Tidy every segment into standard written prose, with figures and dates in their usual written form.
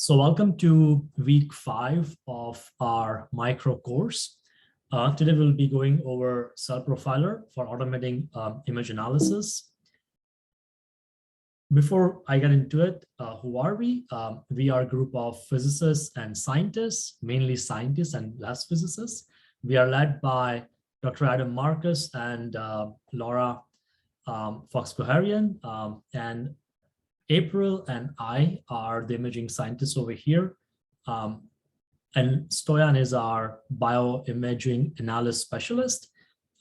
So welcome to week 5 of our micro course. Today we'll be going over Cell Profiler for automating image analysis. Before I get into it, who are we? We are a group of physicists and scientists, mainly scientists and less physicists. We are led by Dr. Adam Marcus and Laura Fox-Koharian, and April and I are the imaging scientists over here. And Stoyan is our bioimaging analysis specialist.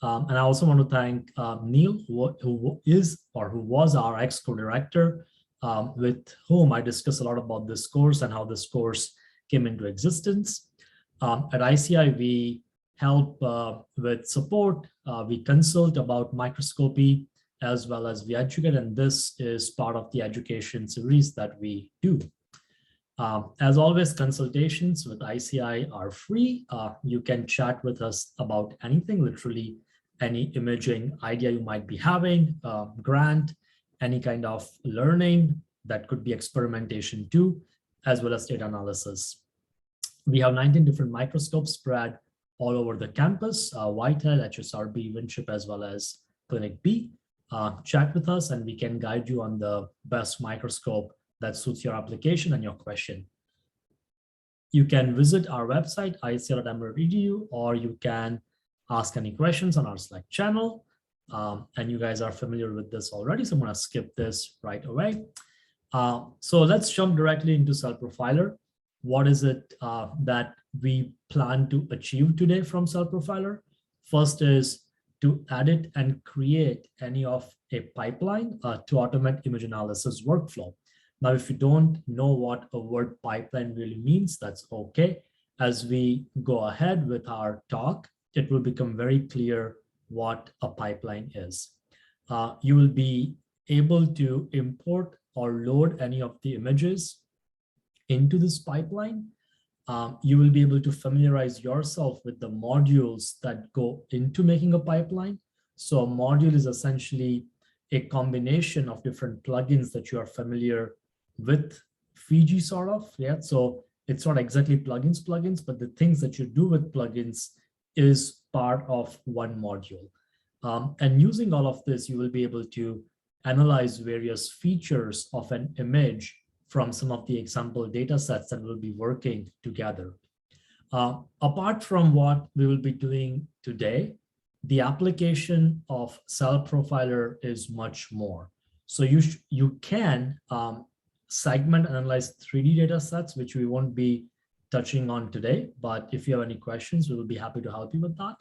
And I also want to thank Neil, who was our ex co-director, with whom I discussed a lot about this course and how this course came into existence. At ICI, we help with support. We consult about microscopy, as well as we educate, and this is part of the education series that we do. As always, consultations with ICI are free. You can chat with us about anything, literally any imaging idea you might be having, grant, any kind of learning that could be experimentation too, as well as data analysis. We have 19 different microscopes spread all over the campus, Whitehead, HSRB, Winship, as well as Clinic B. Chat with us and we can guide you on the best microscope that suits your application and your question. You can visit our website, ici.emory.edu, or you can ask any questions on our Slack channel. And you guys are familiar with this already, so I'm going to skip this right away. So let's jump directly into Cell Profiler. What is it that we plan to achieve today from Cell Profiler? First is to edit and create any of a pipeline to automate image analysis workflow. Now, if you don't know what a word pipeline really means, that's okay. As we go ahead with our talk, it will become very clear what a pipeline is. You will be able to import or load any of the images into this pipeline. You will be able to familiarize yourself with the modules that go into making a pipeline. So a module is essentially a combination of different plugins that you are familiar with Fiji sort of. Yeah. So it's not exactly plugins, but the things that you do with plugins is part of one module. And using all of this, you will be able to analyze various features of an image from some of the example data sets that will be working together. Apart from what we will be doing today, the application of Cell Profiler is much more. So you can segment and analyze 3D data sets, which we won't be touching on today, but if you have any questions, we will be happy to help you with that.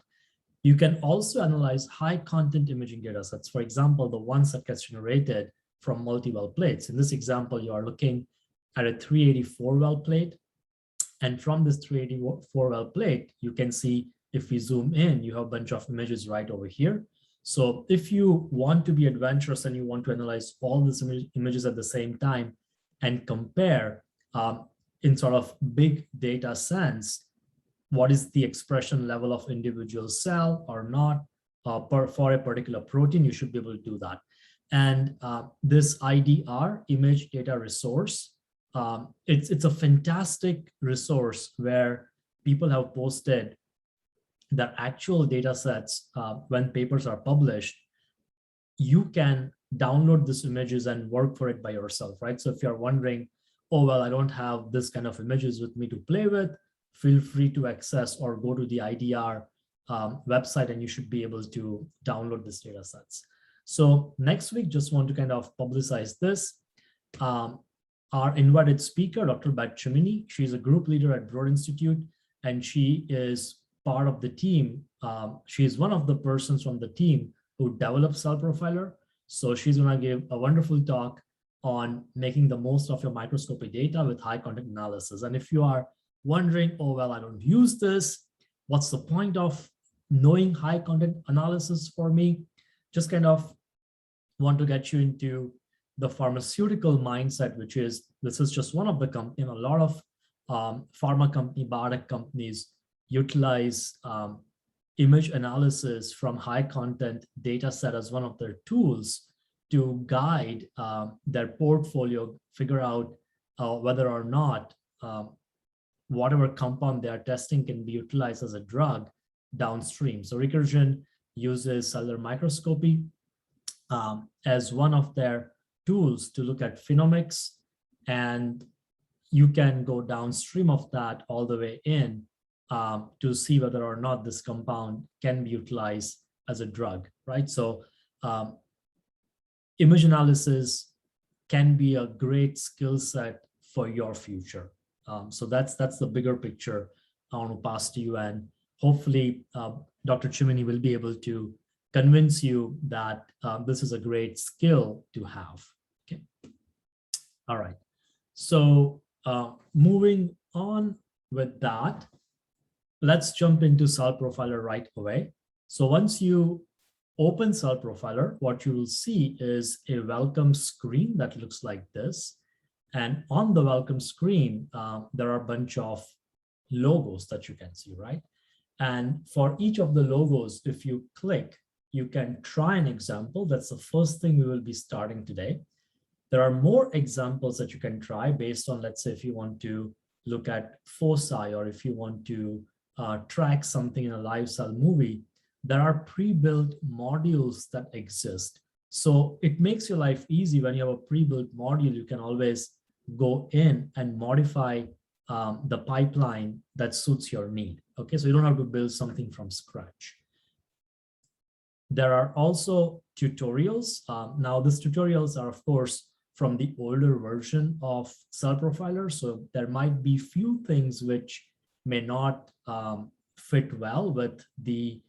You can also analyze high content imaging data sets. For example, the ones that gets generated from multi-well plates. In this example, you are looking at a 384 well plate. And from this 384 well plate, you can see if we zoom in, you have a bunch of images right over here. So if you want to be adventurous and you want to analyze all these images at the same time and compare in sort of big data sense, what is the expression level of individual cell or not for a particular protein, you should be able to do that. And this IDR, image data resource, it's a fantastic resource where people have posted that actual data sets, when papers are published, you can download these images and work for it by yourself, right? So if you're wondering, oh, well, I don't have this kind of images with me to play with, feel free to access or go to the IDR website and you should be able to download these data sets. So next week, just want to kind of publicize this. Our invited speaker, Dr. Beth Cimini, she's a group leader at Broad Institute, and she is part of the team. She is one of the persons from the team who developed Cell Profiler. So she's going to give a wonderful talk on making the most of your microscopy data with high content analysis. And if you are wondering, oh, well, I don't use this, what's the point of knowing high content analysis for me? Just kind of want to get you into the pharmaceutical mindset, which is, this is just one of the companies. A lot of pharma company, biotech companies utilize image analysis from high content data set as one of their tools to guide their portfolio, figure out whether or not whatever compound they are testing can be utilized as a drug downstream. So Recursion uses cellular microscopy as one of their tools to look at phenomics, and you can go downstream of that all the way in to see whether or not this compound can be utilized as a drug, right? So image analysis can be a great skill set for your future. So that's the bigger picture I want to pass to you, and hopefully Dr. Cimini will be able to convince you that this is a great skill to have. Okay. All right. So moving on with that, let's jump into Cellprofiler right away. So once you open Cellprofiler, what you will see is a welcome screen that looks like this. And on the welcome screen, there are a bunch of logos that you can see, right? And for each of the logos, if you click, you can try an example. That's the first thing we will be starting today. There are more examples that you can try based on, let's say, if you want to look at foci, or if you want to track something in a live cell movie, there are pre-built modules that exist. So it makes your life easy. When you have a pre-built module, you can always go in and modify the pipeline that suits your need. Okay, so you don't have to build something from scratch. There are also tutorials. Now, these tutorials are, of course, from the older version of Cellprofiler. So there might be few things which may not fit well with the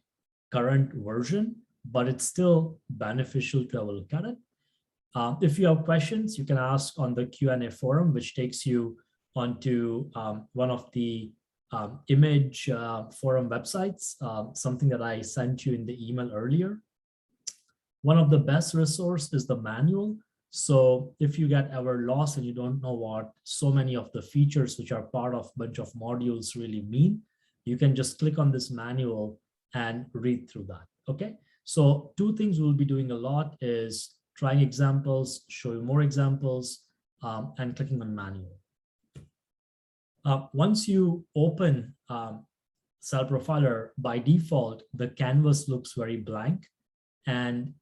current version, but it's still beneficial to have a look at it. If you have questions, you can ask on the Q&A forum, which takes you onto one of the image forum websites, something that I sent you in the email earlier. One of the best resources is the manual. So if you get ever lost and you don't know what so many of the features which are part of a bunch of modules really mean, you can just click on this manual and read through that. Okay, so two things we'll be doing a lot is trying examples, showing more examples, and clicking on manual. Once you open Cellprofiler, by default, the canvas looks very blank, and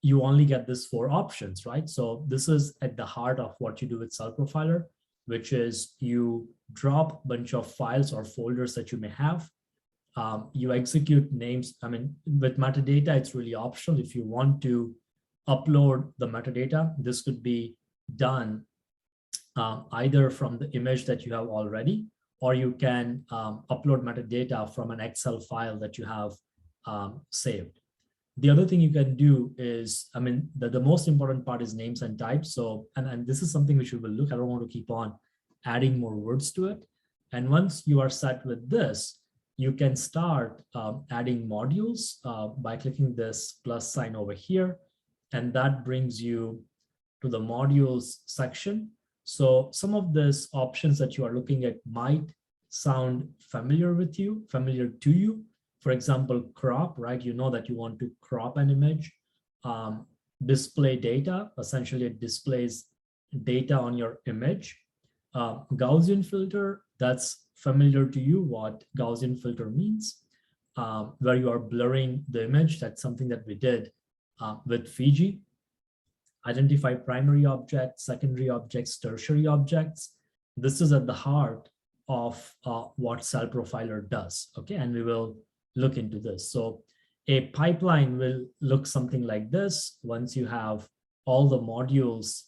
you only get this 4 options, right? So this is at the heart of what you do with Cellprofiler, which is you drop a bunch of files or folders that you may have. You execute names. I mean, with metadata, it's really optional. If you want to upload the metadata, this could be done either from the image that you have already, or you can upload metadata from an Excel file that you have saved. The other thing you can do is, I mean, the most important part is names and types. So, and this is something which we will look. I don't want to keep on adding more words to it. And once you are set with this, you can start adding modules by clicking this plus sign over here. And that brings you to the modules section. So some of these options that you are looking at might sound familiar to you. For example, crop, right? You know that you want to crop an image. Display data, essentially it displays data on your image. Gaussian filter, that's familiar to you what Gaussian filter means, where you are blurring the image. That's something that we did with Fiji. Identify primary objects, secondary objects, tertiary objects. This is at the heart of what Cellprofiler does, okay? And we will look into this. So a pipeline will look something like this once you have all the modules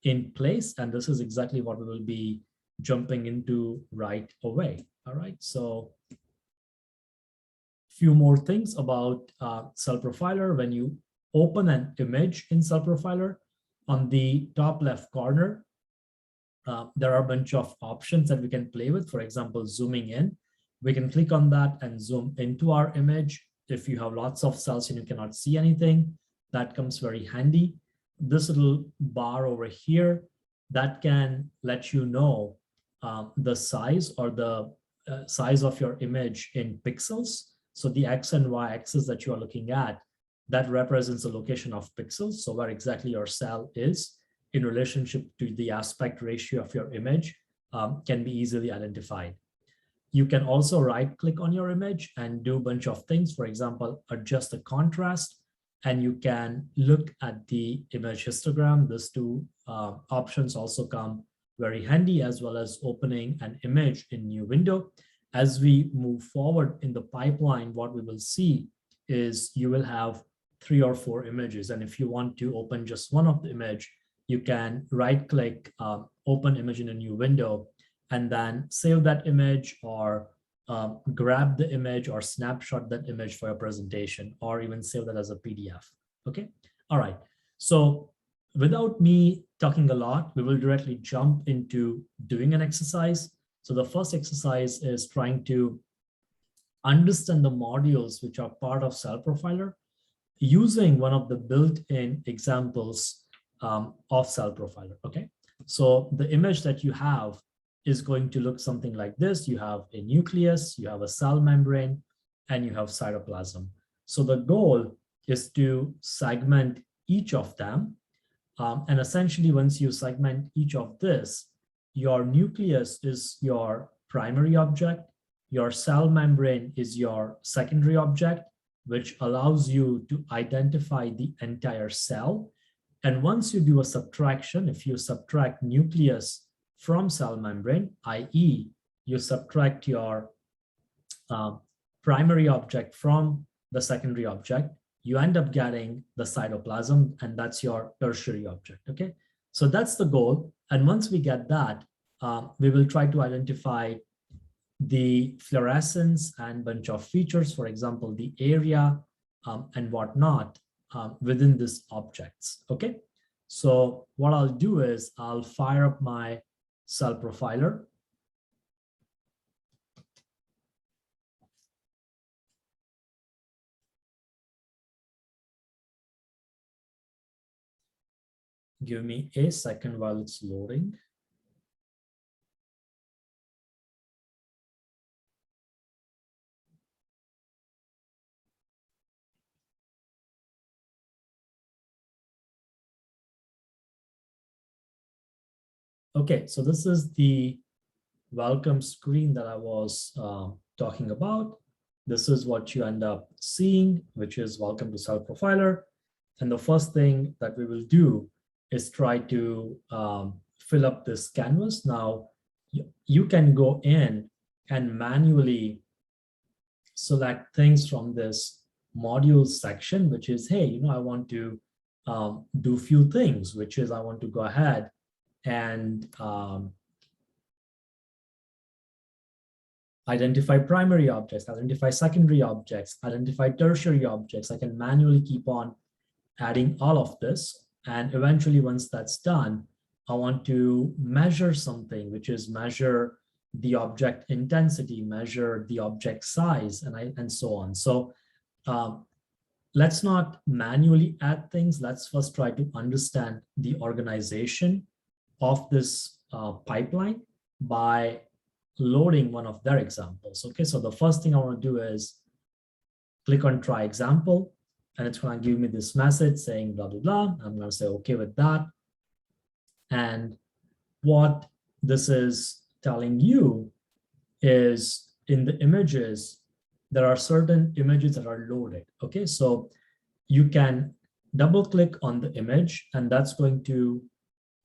in place. And this is exactly what we will be jumping into right away. All right, so a few more things about Cellprofiler. When you open an image in Cellprofiler, on the top left corner, there are a bunch of options that we can play with. For example, zooming in. We can click on that and zoom into our image. If you have lots of cells and you cannot see anything, that comes very handy. This little bar over here, that can let you know the size or the size of your image in pixels. So the X and Y axis that you are looking at, that represents the location of pixels. So where exactly your cell is in relationship to the aspect ratio of your image. can be easily identified. You can also right click on your image and do a bunch of things. For example, adjust the contrast, and you can look at the image histogram. These two options also come very handy, as well as opening an image in new window. As we move forward in the pipeline, what we will see is you will have 3 or 4 images. And if you want to open just one of the image, you can right click, open image in a new window, and then save that image, or grab the image or snapshot that image for your presentation, or even save that as a PDF. Okay. All right. So without me talking a lot, we will directly jump into doing an exercise. So the first exercise is trying to understand the modules which are part of Cell Profiler using one of the built-in examples of Cell Profiler. Okay. So the image that you have is going to look something like this. You have a nucleus, you have a cell membrane, and you have cytoplasm. So the goal is to segment each of them. And essentially, once you segment each of this, your nucleus is your primary object, your cell membrane is your secondary object, which allows you to identify the entire cell. And once you do a subtraction, if you subtract nucleus from cell membrane, i.e., you subtract your primary object from the secondary object, you end up getting the cytoplasm, and that's your tertiary object. Okay, so that's the goal. And once we get that, we will try to identify the fluorescence and bunch of features, for example, the area and whatnot within these objects. Okay, so what I'll do is I'll fire up my Cell Profiler. Give me a second while it's loading. Okay, so this is the welcome screen that I was talking about. This is what you end up seeing, which is welcome to Cell Profiler. And the first thing that we will do is try to fill up this canvas. Now, you can go in and manually select things from this modules section, which is, hey, I want to do a few things, which is I want to go ahead and identify primary objects, identify secondary objects, identify tertiary objects. I can manually keep on adding all of this. And eventually, once that's done, I want to measure something, which is measure the object intensity, measure the object size, and so on. So let's not manually add things. Let's first try to understand the organization of this pipeline by loading one of their examples. Okay, so the first thing I want to do is click on try example, and it's going to give me this message saying blah, blah, blah. I'm going to say okay with that. And what this is telling you is in the images, there are certain images that are loaded. Okay, so you can double click on the image, and that's going to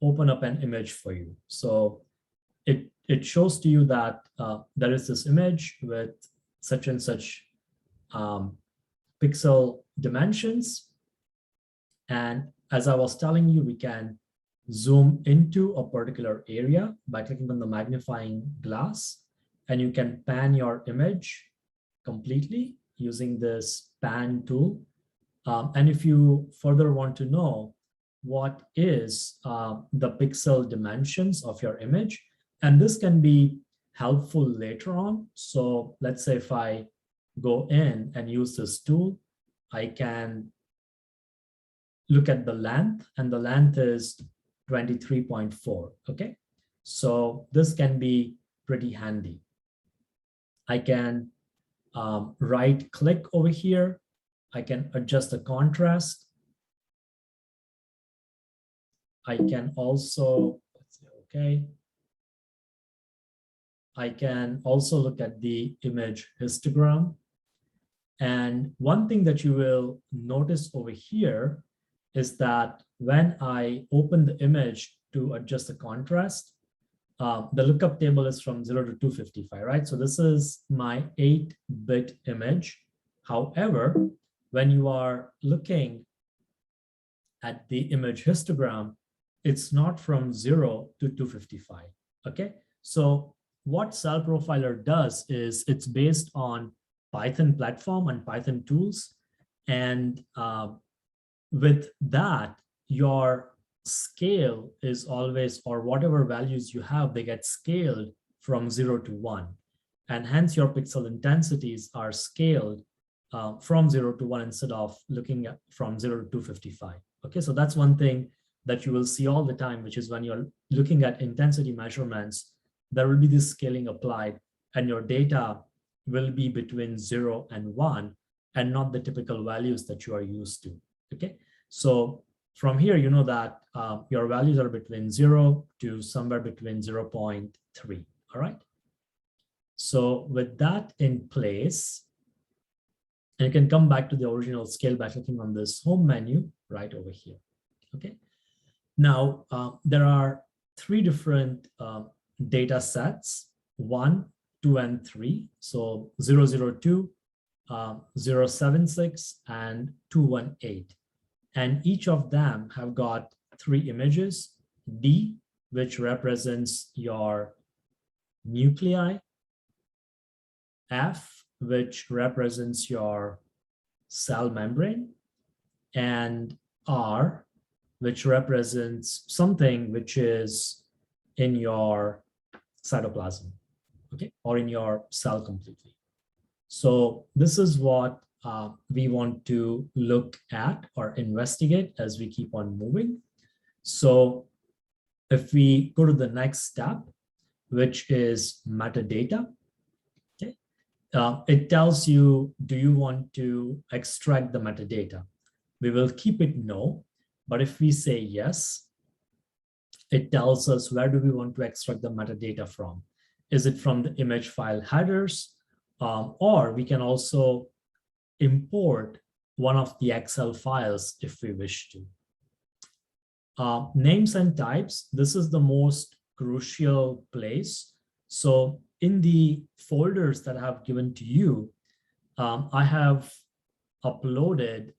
open up an image for you. So it shows to you that there is this image with such and such pixel dimensions. And as I was telling you, we can zoom into a particular area by clicking on the magnifying glass, and you can pan your image completely using this pan tool. And if you further want to know what is the pixel dimensions of your image, and this can be helpful later on. So let's say if I go in and use this tool, I can look at the length, and the length is 23.4. Okay, so this can be pretty handy. I can right click over here. I can adjust the contrast. I can also, let's say, okay. I can also look at the image histogram. And one thing that you will notice over here is that when I open the image to adjust the contrast, the lookup table is from 0 to 255, right? So this is my 8-bit image. However, when you are looking at the image histogram, it's not from 0 to 255, okay? So what Cell Profiler does is it's based on Python platform and Python tools. And with that, your scale is always, or whatever values you have, they get scaled from 0 to 1. And hence your pixel intensities are scaled from 0 to 1 instead of looking at from 0 to 255. Okay, so that's one thing that you will see all the time, which is when you're looking at intensity measurements, there will be this scaling applied and your data will be between 0 and 1 and not the typical values that you are used to. Okay, so from here, you know that your values are between 0 to somewhere between 0.3. All right. So with that in place, and you can come back to the original scale by clicking on this home menu right over here. Okay. Now, there are 3 different data sets, 1, 2, and 3. So 002, 076, and 218. And each of them have got 3 images, D, which represents your nuclei, F, which represents your cell membrane, and R, which represents something which is in your cytoplasm, okay, or in your cell completely. So this is what we want to look at or investigate as we keep on moving. So if we go to the next step, which is metadata, okay, it tells you, do you want to extract the metadata? We will keep it no, but if we say yes, it tells us where do we want to extract the metadata from? Is it from the image file headers? Or we can also import one of the Excel files if we wish to. Names and types, this is the most crucial place. So in the folders that I have given to you, I have uploaded,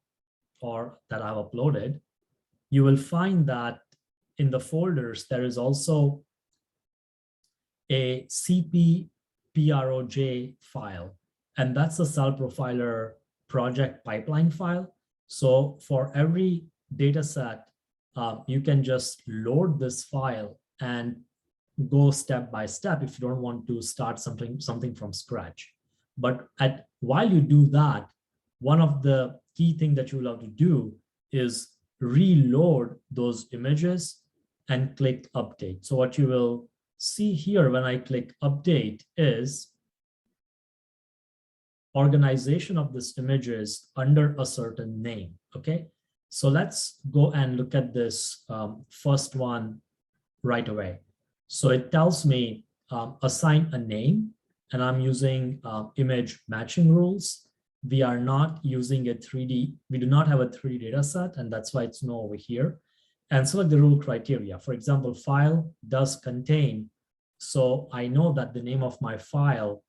or that I've uploaded, you will find that in the folders, there is also a CPPROJ file, and that's the Cell Profiler project pipeline file. So for every data set, you can just load this file and go step by step if you don't want to start something from scratch. But while you do that, one of the key things that you will have to do is reload those images and click update. So what you will see here when I click update is organization of these images under a certain name. Okay, so let's go and look at this first one right away. So it tells me assign a name, and I'm using image matching rules. We are not using a 3D, we do not have a 3D data set, and that's why it's no over here. And select the rule criteria. For example, file does contain, so I know that the name of my file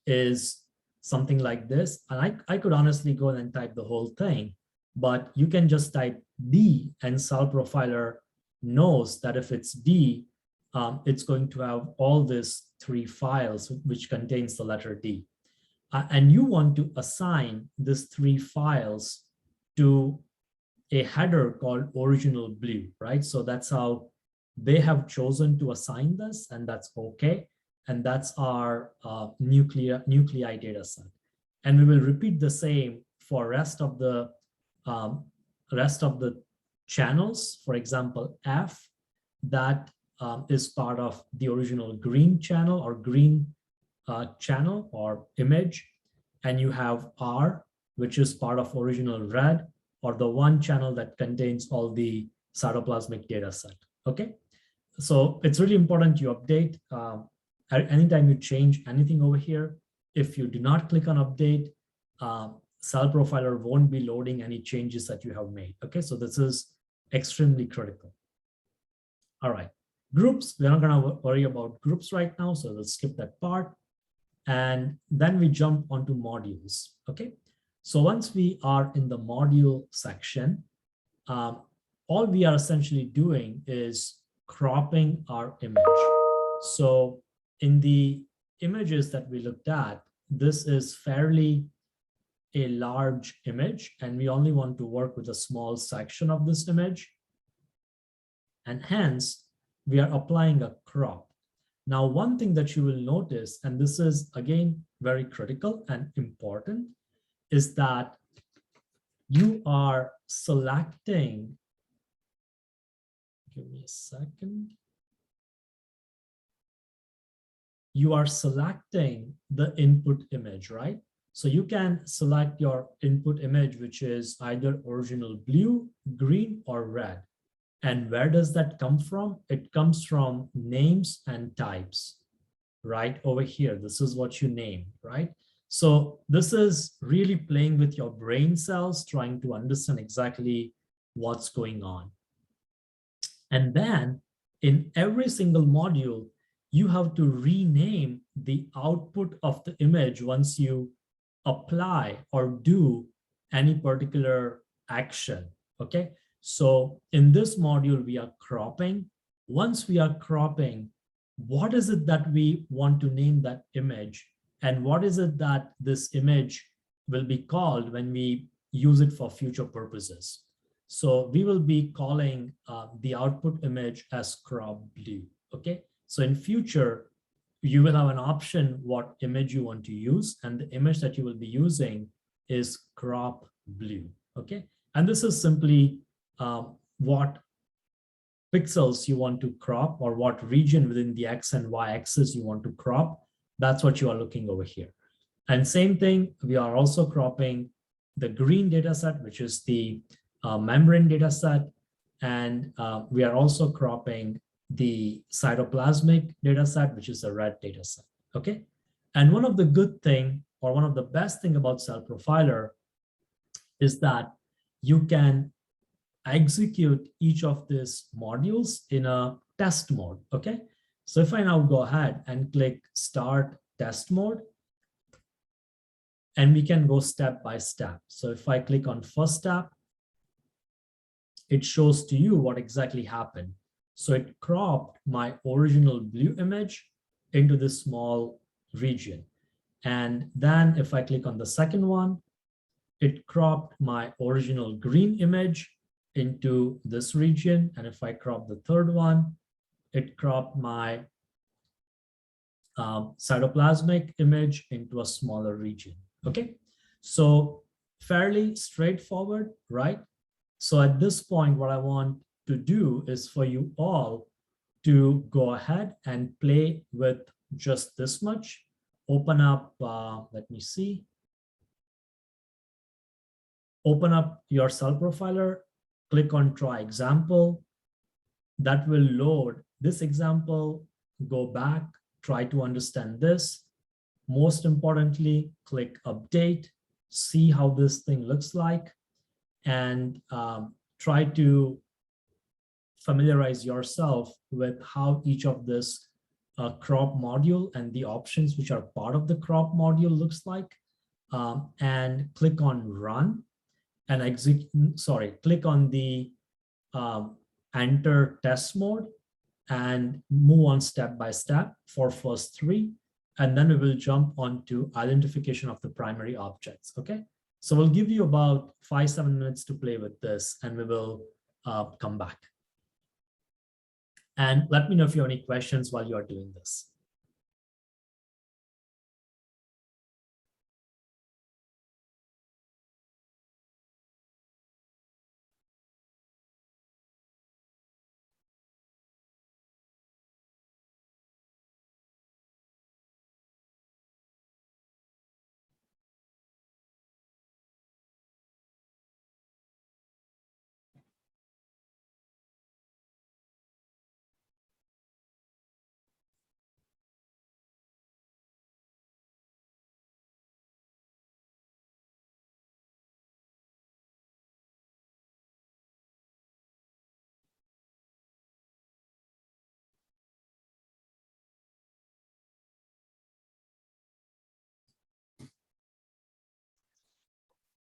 is something like this. And I could honestly go and type the whole thing, but you can just type D, and Cell Profiler knows that if it's D, it's going to have all these 3 files which contains the letter D. And you want to assign these 3 files to a header called original blue, right? So that's how they have chosen to assign this, and that's okay. And that's our nuclei data set. And we will repeat the same for rest of the channels. For example, F, that is part of the original green channel or green channel or image. And you have R, which is part of original red, or the one channel that contains all the cytoplasmic data set. Okay, so it's really important you update anytime you change anything over here, if you do not click on update, Cell Profiler won't be loading any changes that you have made. Okay, so this is extremely critical. All right, groups, we're not going to worry about groups right now, so let's skip that part. And then we jump onto modules. Okay, so once we are in the module section, all we are essentially doing is cropping our image. So in the images that we looked at, this is fairly a large image, and we only want to work with a small section of this image. And hence, we are applying a crop. Now, one thing that you will notice, and this is again very critical and important, is that you are selecting, give me a second. You are selecting the input image, right? So you can select your input image, which is either original blue, green, or red. And where does that come from? It comes from names and types, right over here. This is what you name, right? So this is really playing with your brain cells, trying to understand exactly what's going on. And then in every single module, you have to rename the output of the image once you apply or do any particular action, okay? So in this module, we are cropping. Once we are cropping, what is it that we want to name that image? And what is it that this image will be called when we use it for future purposes? So we will be calling the output image as crop blue, okay? So in future, you will have an option what image you want to use, and the image that you will be using is crop blue, okay? And this is simply what pixels you want to crop, or what region within the X and Y axis you want to crop. That's what you are looking over here. And same thing, we are also cropping the green data set, which is the membrane data set. And we are also cropping the cytoplasmic data set, which is the red data set, okay? And one of the good thing, or one of the best thing about Cell Profiler is that you can execute each of these modules in a test mode, okay? So if I now go ahead and click Start Test Mode, and we can go step by step. So if I click on first step, it shows to you what exactly happened. So it cropped my original blue image into this small region. And then if I click on the second one, it cropped my original green image into this region. And if I crop the third one, it cropped my cytoplasmic image into a smaller region, okay? So fairly straightforward, right? So at this point, what I want to do is for you all to go ahead and play with just this much. Open up, let me see. Open up your Cell Profiler, click on Try Example. That will load this example, go back, try to understand this. Most importantly, click Update, see how this thing looks like, and try to familiarize yourself with how each of this crop module and the options which are part of the crop module looks like, and click on Run and click on the Enter Test Mode and move on step by step for first three. And then we will jump on to identification of the primary objects, okay? So we'll give you about 5-7 minutes to play with this, and we will come back. And let me know if you have any questions while you are doing this.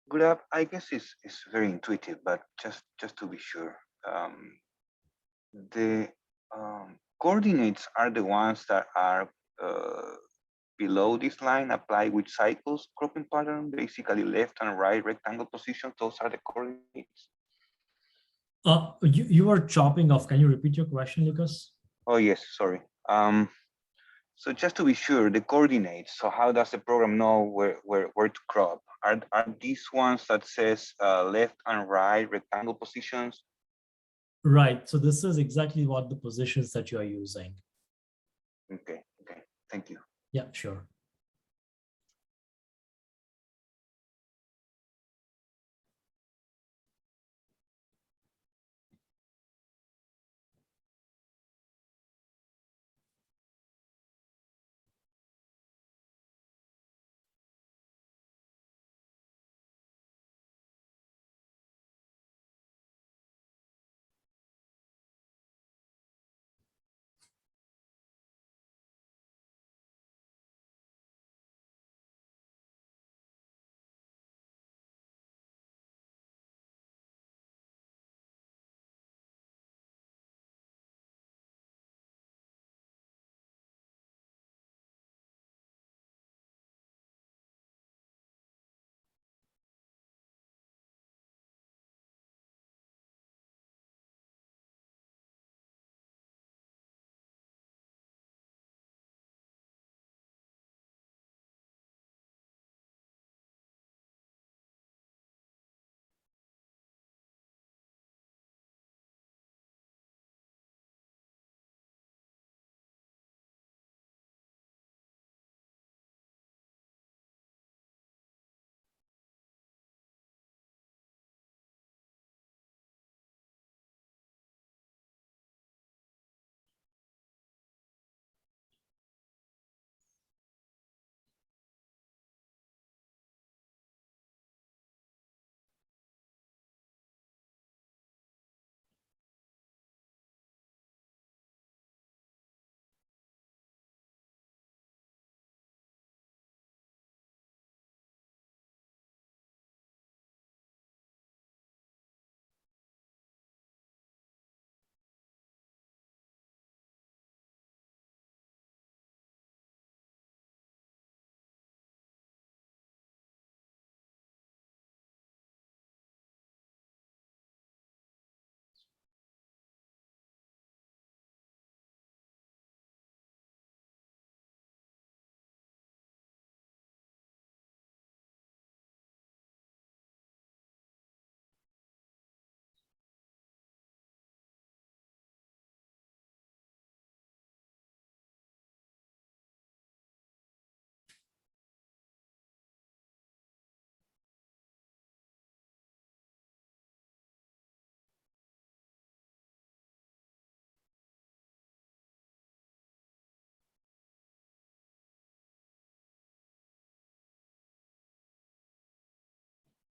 Good up, I guess it's very intuitive, but just to be sure, the coordinates are the ones that are below this line applied with cycles cropping pattern, basically left and right rectangle positions. Those are the coordinates. You are chopping off. Can you repeat your question, Lucas? Oh yes, sorry. So just to be sure, the coordinates. So how does the program know where to crop? Are these ones that says left and right rectangle positions? Right. So this is exactly what the positions that you are using. Okay. Okay. Thank you. Yeah, sure.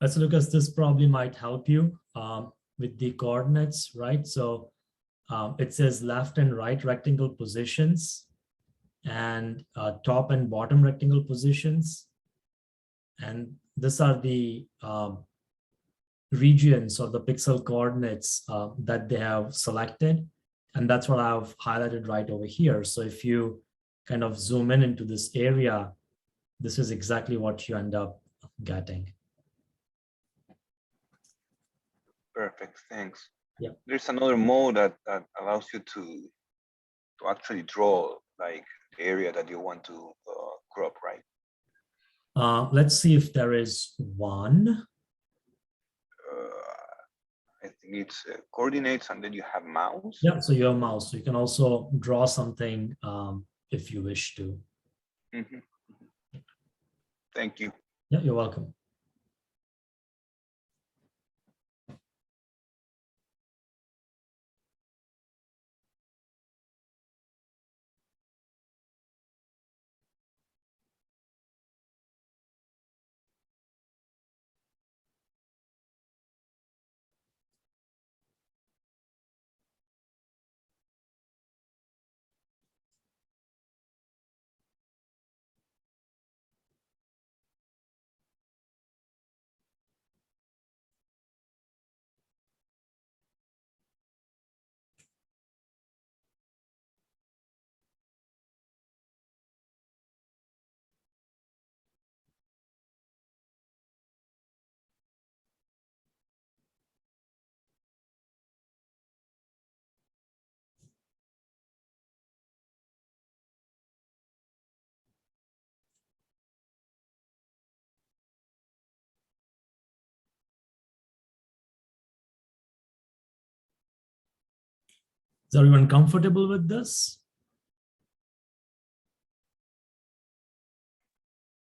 So Lucas, this probably might help you with the coordinates, right? So it says left and right rectangle positions and top and bottom rectangle positions. And these are the regions or the pixel coordinates that they have selected. And that's what I've highlighted right over here. So if you kind of zoom in into this area, this is exactly what you end up getting. Perfect. Thanks. Yeah. There's another mode that allows you to actually draw like the area that you want to crop, right? Let's see if there is one. I think it's coordinates, and then you have mouse. Yeah, so you have mouse. So you can also draw something if you wish to. Mm-hmm. Thank you. Yeah, you're welcome. Is everyone comfortable with this?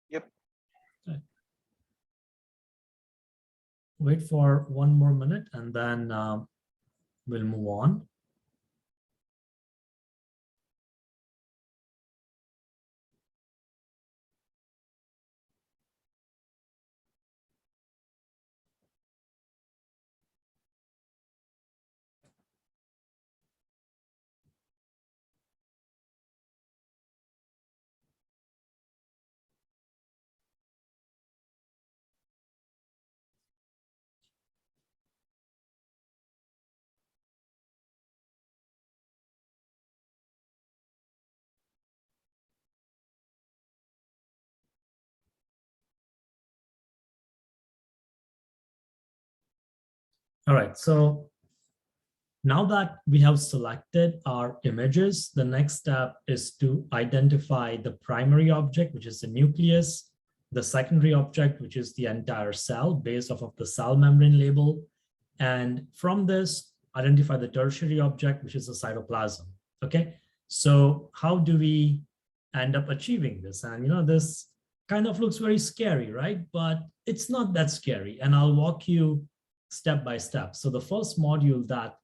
Yep. Okay. Wait for one more minute and then we'll move on. All right, so now that we have selected our images, the next step is to identify the primary object, which is the nucleus, the secondary object, which is the entire cell based off of the cell membrane label. And from this, identify the tertiary object, which is the cytoplasm. Okay, so how do we end up achieving this? And this kind of looks very scary, right? But it's not that scary. And I'll walk you step by step. So the first module that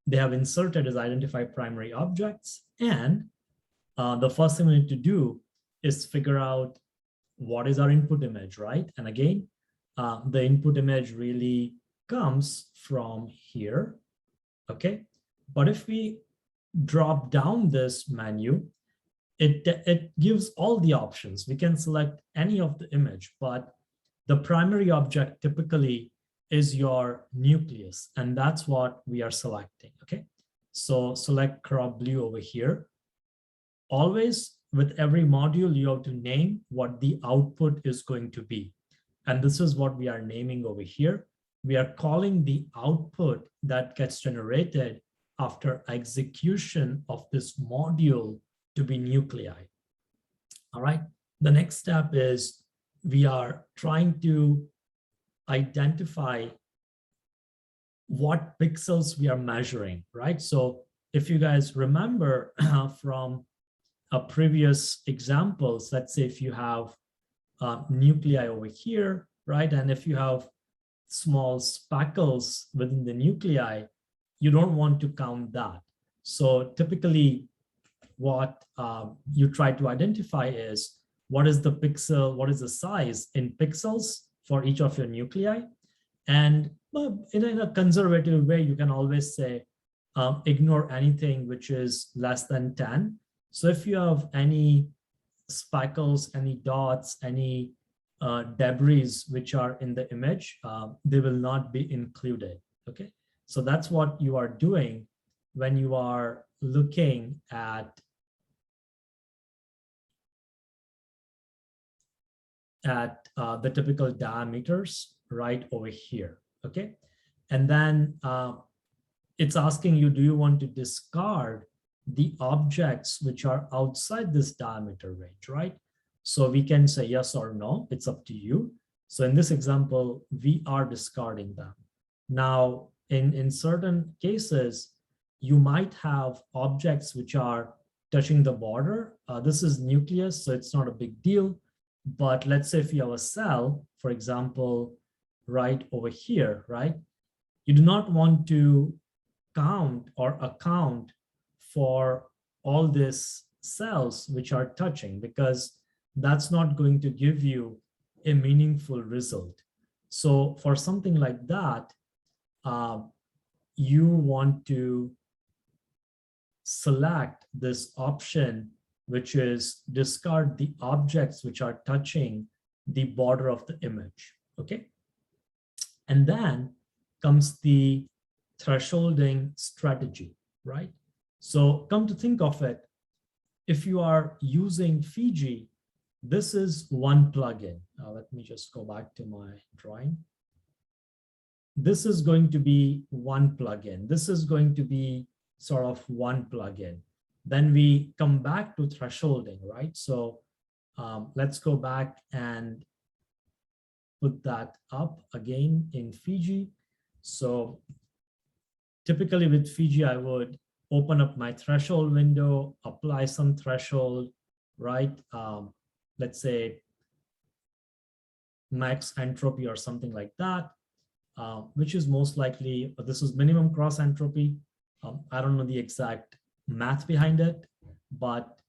they have inserted is identify primary objects. And the first thing we need to do is figure out what is our input image, right? And again, the input image really comes from here, okay? But if we drop down this menu, it gives all the options. We can select any of the image, but the primary object typically is your nucleus, and that's what we are selecting, okay? So select crop blue over here. Always with every module, you have to name what the output is going to be. And this is what we are naming over here. We are calling the output that gets generated after execution of this module to be nuclei. All right, the next step is we are trying to identify what pixels we are measuring, right? So if you guys remember from a previous examples, let's say if you have nuclei over here, right? And if you have small speckles within the nuclei, you don't want to count that. So typically what you try to identify is what is the pixel, what is the size in pixels for each of your nuclei. And in a conservative way, you can always say, ignore anything which is less than 10. So if you have any speckles, any dots, any debris which are in the image, they will not be included, okay? So that's what you are doing when you are looking at the typical diameters right over here, okay? And then it's asking you, do you want to discard the objects which are outside this diameter range, right? So we can say yes or no, it's up to you. So in this example, we are discarding them. Now, in certain cases, you might have objects which are touching the border. This is nucleus, so it's not a big deal. But let's say if you have a cell, for example, right over here, right? You do not want to count or account for all these cells which are touching, because that's not going to give you a meaningful result. So for something like that, you want to select this option, which is discard the objects which are touching the border of the image, okay? And then comes the thresholding strategy, right? So come to think of it, if you are using Fiji, this is one plugin. Now let me just go back to my drawing. This is going to be one plugin. This is going to be sort of one plugin. Then we come back to thresholding, right? So let's go back and put that up again in Fiji. So typically with Fiji, I would open up my threshold window, apply some threshold, right? Let's say max entropy or something like that, which is most likely, this is minimum cross entropy. I don't know the exact math behind it, but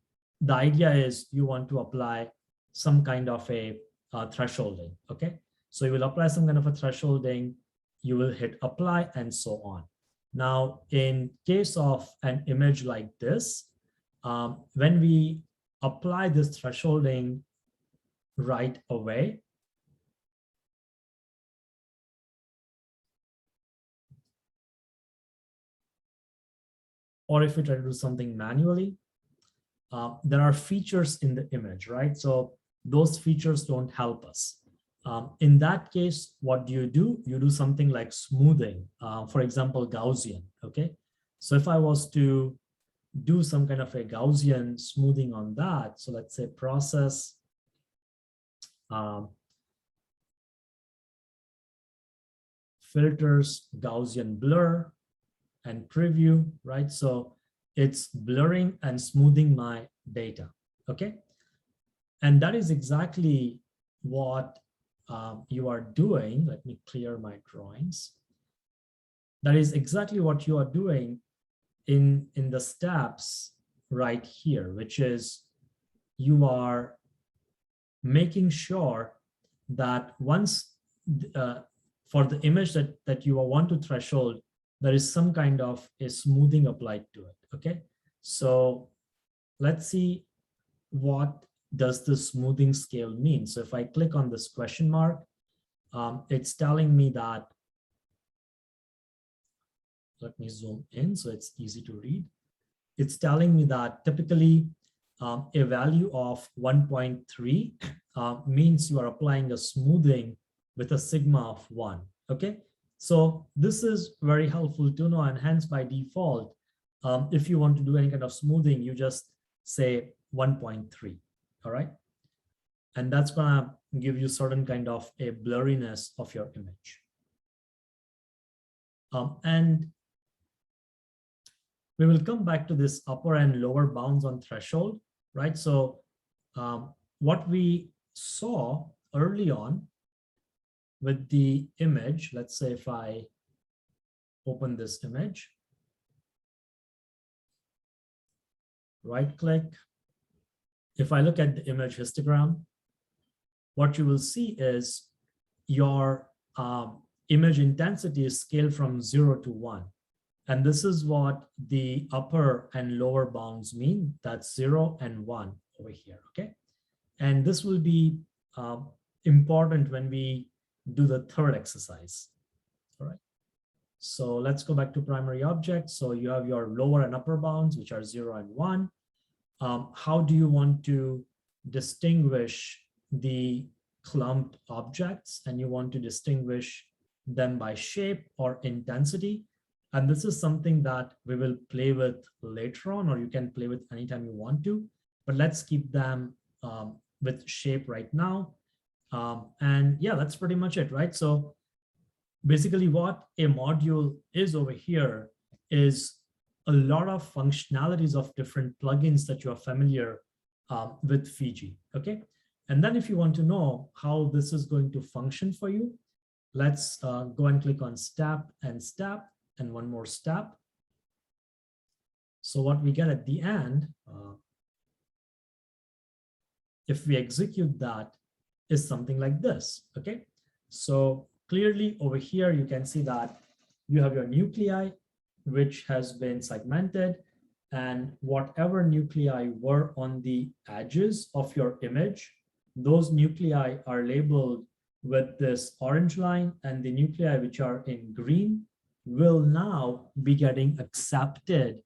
the idea is you want to apply some kind of a thresholding, okay? So you will apply some kind of a thresholding, you will hit apply and so on. Now, in case of an image like this, when we apply this thresholding right away, or if we try to do something manually, there are features in the image, right? So those features don't help us. In that case, what do? You do something like smoothing, for example, Gaussian, okay? So if I was to do some kind of a Gaussian smoothing on that, so let's say process, filters, Gaussian blur, and preview, right? So it's blurring and smoothing my data, okay? And that is exactly what you are doing. Let me clear my drawings. That is exactly what you are doing in the steps right here, which is you are making sure that once for the image that you want to threshold, there is some kind of a smoothing applied to it, okay? So let's see what does the smoothing scale mean. So if I click on this question mark, it's telling me that, let me zoom in so it's easy to read. It's telling me that typically a value of 1.3 means you are applying a smoothing with a sigma of 1, okay? So this is very helpful to know, and hence by default, if you want to do any kind of smoothing, you just say 1.3, all right? And that's gonna give you certain kind of a blurriness of your image. And we will come back to this upper and lower bounds on threshold, right? So what we saw early on with the image, let's say if I open this image, right click, if I look at the image histogram, what you will see is your image intensity is scaled from 0 to 1. And this is what the upper and lower bounds mean. That's 0 and 1 over here, okay? And this will be important when we do the third exercise, all right? So let's go back to primary objects. So you have your lower and upper bounds, which are 0 and 1. How do you want to distinguish the clumped objects? And you want to distinguish them by shape or intensity. And this is something that we will play with later on, or you can play with anytime you want to, but let's keep them with shape right now. And yeah, that's pretty much it, right? So basically what a module is over here is a lot of functionalities of different plugins that you are familiar with Fiji, okay? And then if you want to know how this is going to function for you, let's go and click on step and one more step. So what we get at the end, if we execute that, is something like this, okay? So clearly over here, you can see that you have your nuclei, which has been segmented, and whatever nuclei were on the edges of your image, those nuclei are labeled with this orange line, and the nuclei which are in green will now be getting accepted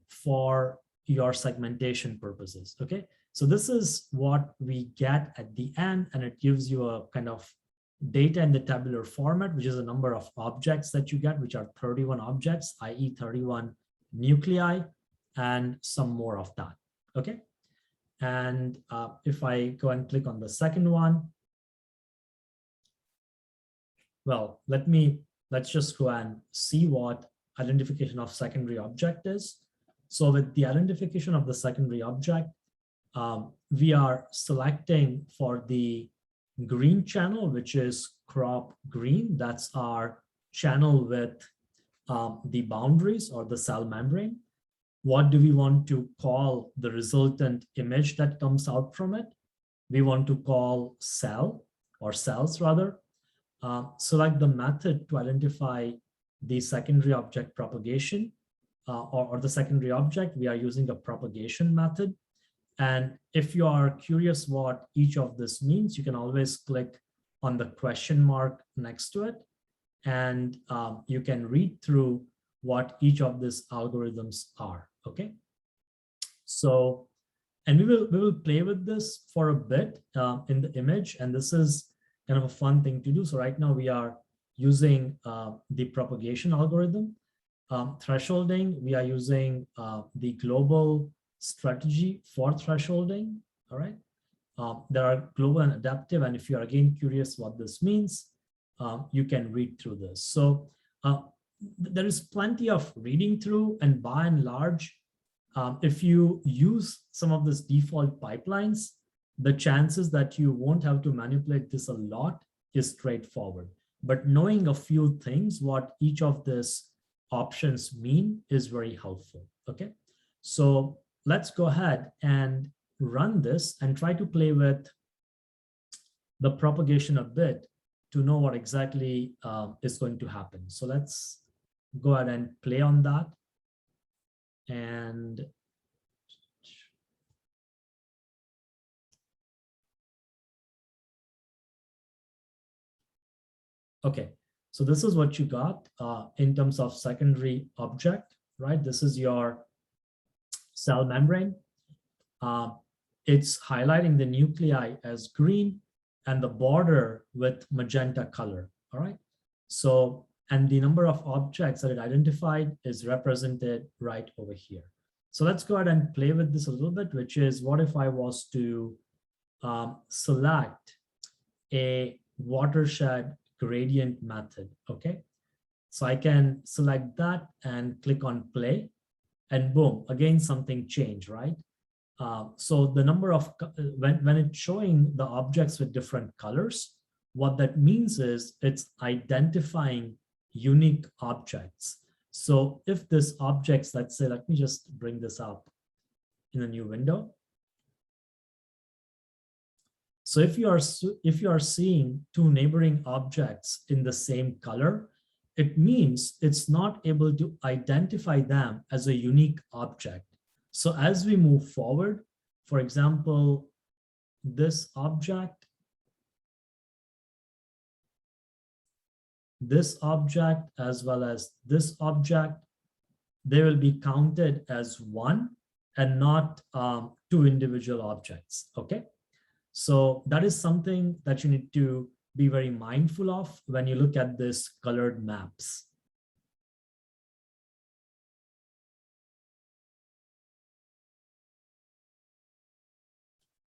for your segmentation purposes, okay? So this is what we get at the end, and it gives you a kind of data in the tabular format, which is a number of objects that you get, which are 31 objects, i.e. 31 nuclei, and some more of that, okay? And if I go and click on the second one, well, let's just go and see what identification of secondary object is. So with the identification of the secondary object, we are selecting for the green channel, which is crop green. That's our channel with the boundaries or the cell membrane. What do we want to call the resultant image that comes out from it? We want to call cell or cells rather. Select the method to identify the secondary object propagation or the secondary object. We are using a propagation method. And if you are curious what each of this means, you can always click on the question mark next to it. And you can read through what each of these algorithms are, okay? So, and we will play with this for a bit in the image, and this is kind of a fun thing to do. So right now we are using the propagation algorithm. Thresholding, we are using the global strategy for thresholding, all right? There are global and adaptive, and if you are again curious what this means, you can read through this. So there is plenty of reading through, and by and large, if you use some of these default pipelines, the chances that you won't have to manipulate this a lot is straightforward. But knowing a few things, what each of these options mean, is very helpful, okay? So let's go ahead and run this and try to play with the propagation a bit to know what exactly is going to happen. So let's go ahead and play on that. And okay, so this is what you got in terms of secondary object, right? This is your cell membrane. It's highlighting the nuclei as green and the border with magenta color, all right? So, and the number of objects that it identified is represented right over here. So let's go ahead and play with this a little bit, which is what if I was to select a watershed gradient method, okay? So I can select that and click on play, and boom, again, something changed, right? So the number of, when it's showing the objects with different colors, what that means is it's identifying unique objects. So if this objects, let's say, let me just bring this up in a new window. So if you are seeing two neighboring objects in the same color, it means it's not able to identify them as a unique object. So as we move forward, for example, this object, as well as this object, they will be counted as one and not two individual objects, okay? So that is something that you need to be very mindful of when you look at this colored maps.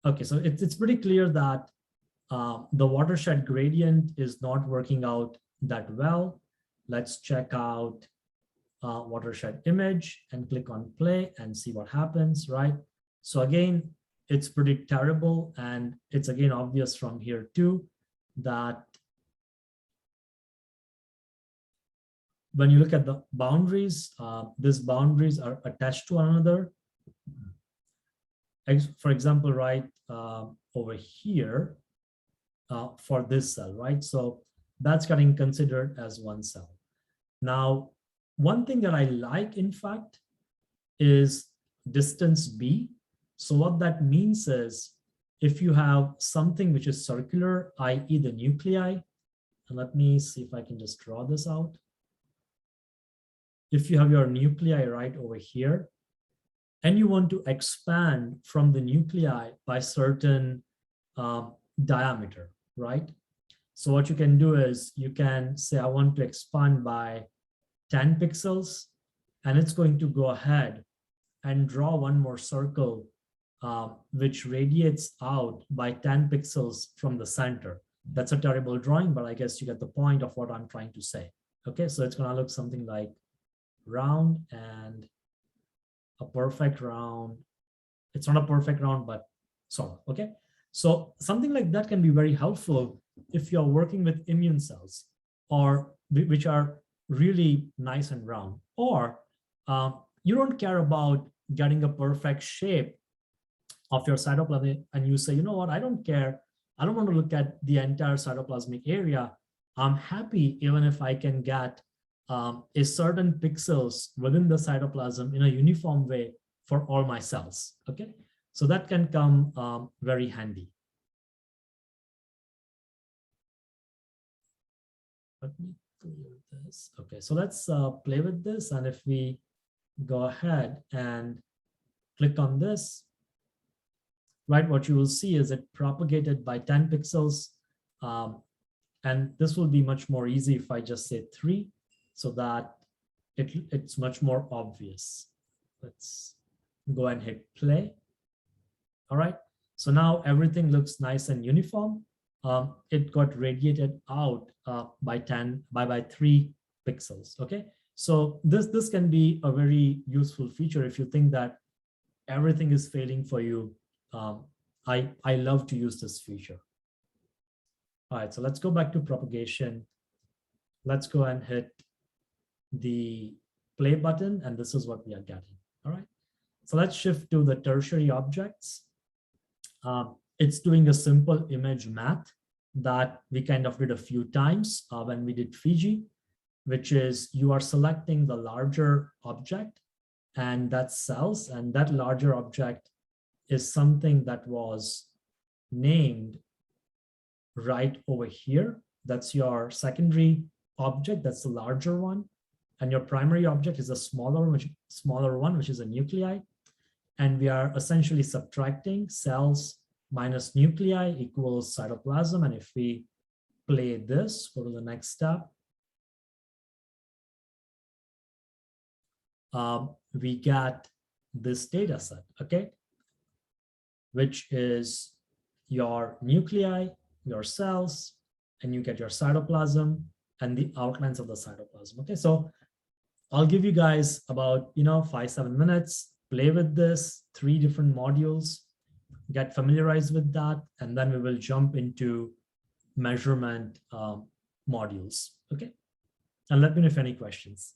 Okay, so it's pretty clear that the watershed gradient is not working out that well. Let's check out watershed image and click on play and see what happens, right? So again, it's pretty terrible, and it's again obvious from here too that when you look at the boundaries, these boundaries are attached to one another. For example, right over here for this cell, right? So that's getting considered as one cell. Now, one thing that I like, in fact, is distance B. So what that means is if you have something which is circular, i.e. the nuclei, and let me see if I can just draw this out. If you have your nuclei right over here, and you want to expand from the nuclei by certain diameter, right? So what you can do is you can say, I want to expand by 10 pixels, and it's going to go ahead and draw one more circle which radiates out by 10 pixels from the center. That's a terrible drawing, but I guess you get the point of what I'm trying to say. Okay, so it's going to look something like round and a perfect round. It's not a perfect round, but sort of, okay? So something like that can be very helpful if you're working with immune cells or which are really nice and round, or you don't care about getting a perfect shape of your cytoplasm and you say, you know what, I don't care. I don't want to look at the entire cytoplasmic area. I'm happy even if I can get a certain pixels within the cytoplasm in a uniform way for all my cells, okay? So that can come very handy. Let me clear this. Okay, so let's play with this. And if we go ahead and click on this, right, what you will see is it propagated by 10 pixels. And this will be much more easy if I just say 3, so that it's much more obvious. Let's go and hit play. All right, so now everything looks nice and uniform. It got radiated out by 3 pixels. Okay, so this can be a very useful feature if you think that everything is failing for you. I love to use this feature. All right, so let's go back to propagation. Let's go and hit the play button, and this is what we are getting. All right, so let's shift to the tertiary objects. It's doing a simple image math that we kind of did a few times when we did Fiji, which is you are selecting the larger object, and that's cells, and that larger object is something that was named right over here. That's your secondary object, that's the larger one. And your primary object is a smaller one, which is a nuclei. And we are essentially subtracting cells minus nuclei equals cytoplasm. And if we play this, go to the next step, we get this data set, okay, which is your nuclei, your cells, and you get your cytoplasm and the outlines of the cytoplasm. Okay, so I'll give you guys about 5-7 minutes, play with this, 3 different modules, get familiarized with that, and then we will jump into measurement modules. Okay, and let me know if any questions.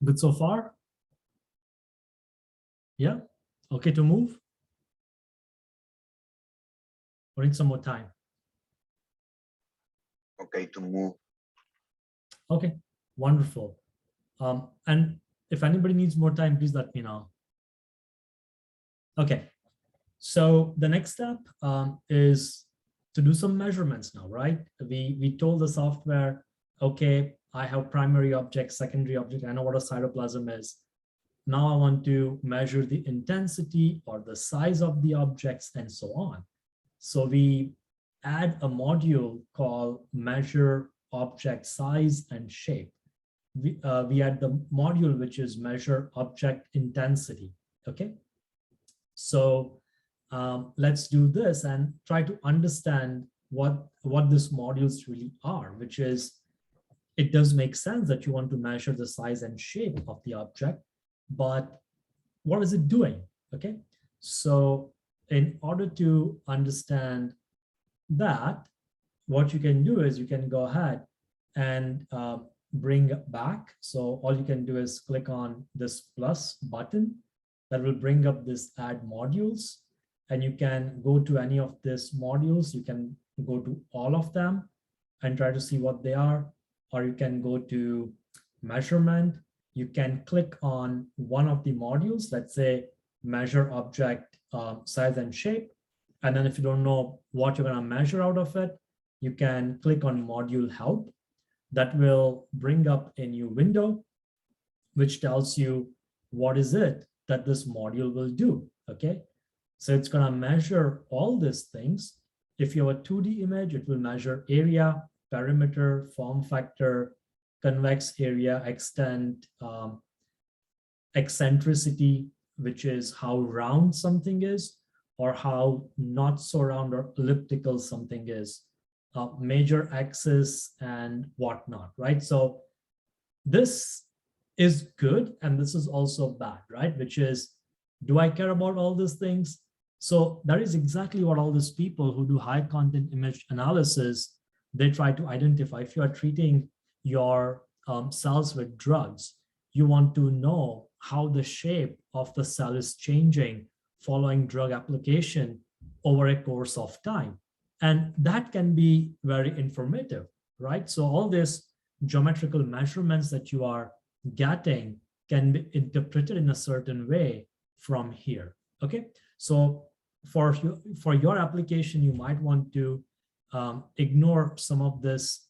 Good so far? Yeah, okay to move? Or need some more time? Okay to move. Okay, wonderful. And if anybody needs more time, please let me know. Okay, so the next step is to do some measurements now, right? We told the software, okay, I have primary object, secondary object, I know what a cytoplasm is. Now I want to measure the intensity or the size of the objects and so on. So we add a module called measure object size and shape. We add the module which is measure object intensity, okay? So let's do this and try to understand what these modules really are, which is, it does make sense that you want to measure the size and shape of the object, but what is it doing? Okay, so in order to understand that, what you can do is you can go ahead and bring back. So all you can do is click on this plus button that will bring up this add modules, and you can go to any of these modules. You can go to all of them and try to see what they are, or you can go to measurement. You can click on one of the modules, let's say measure object size and shape. And then if you don't know what you're going to measure out of it, you can click on module help. That will bring up a new window, which tells you what is it that this module will do, okay? So it's going to measure all these things. If you have a 2D image, it will measure area, perimeter, form factor, convex area, extent, eccentricity, which is how round something is, or how not so round or elliptical something is, major axis and whatnot, right? So this is good, and this is also bad, right? Which is, do I care about all these things? So that is exactly what all these people who do high content image analysis, they try to identify. If you are treating your cells with drugs, you want to know how the shape of the cell is changing following drug application over a course of time. And that can be very informative, right? So all these geometrical measurements that you are getting can be interpreted in a certain way from here, okay? So for your application, you might want to ignore some of this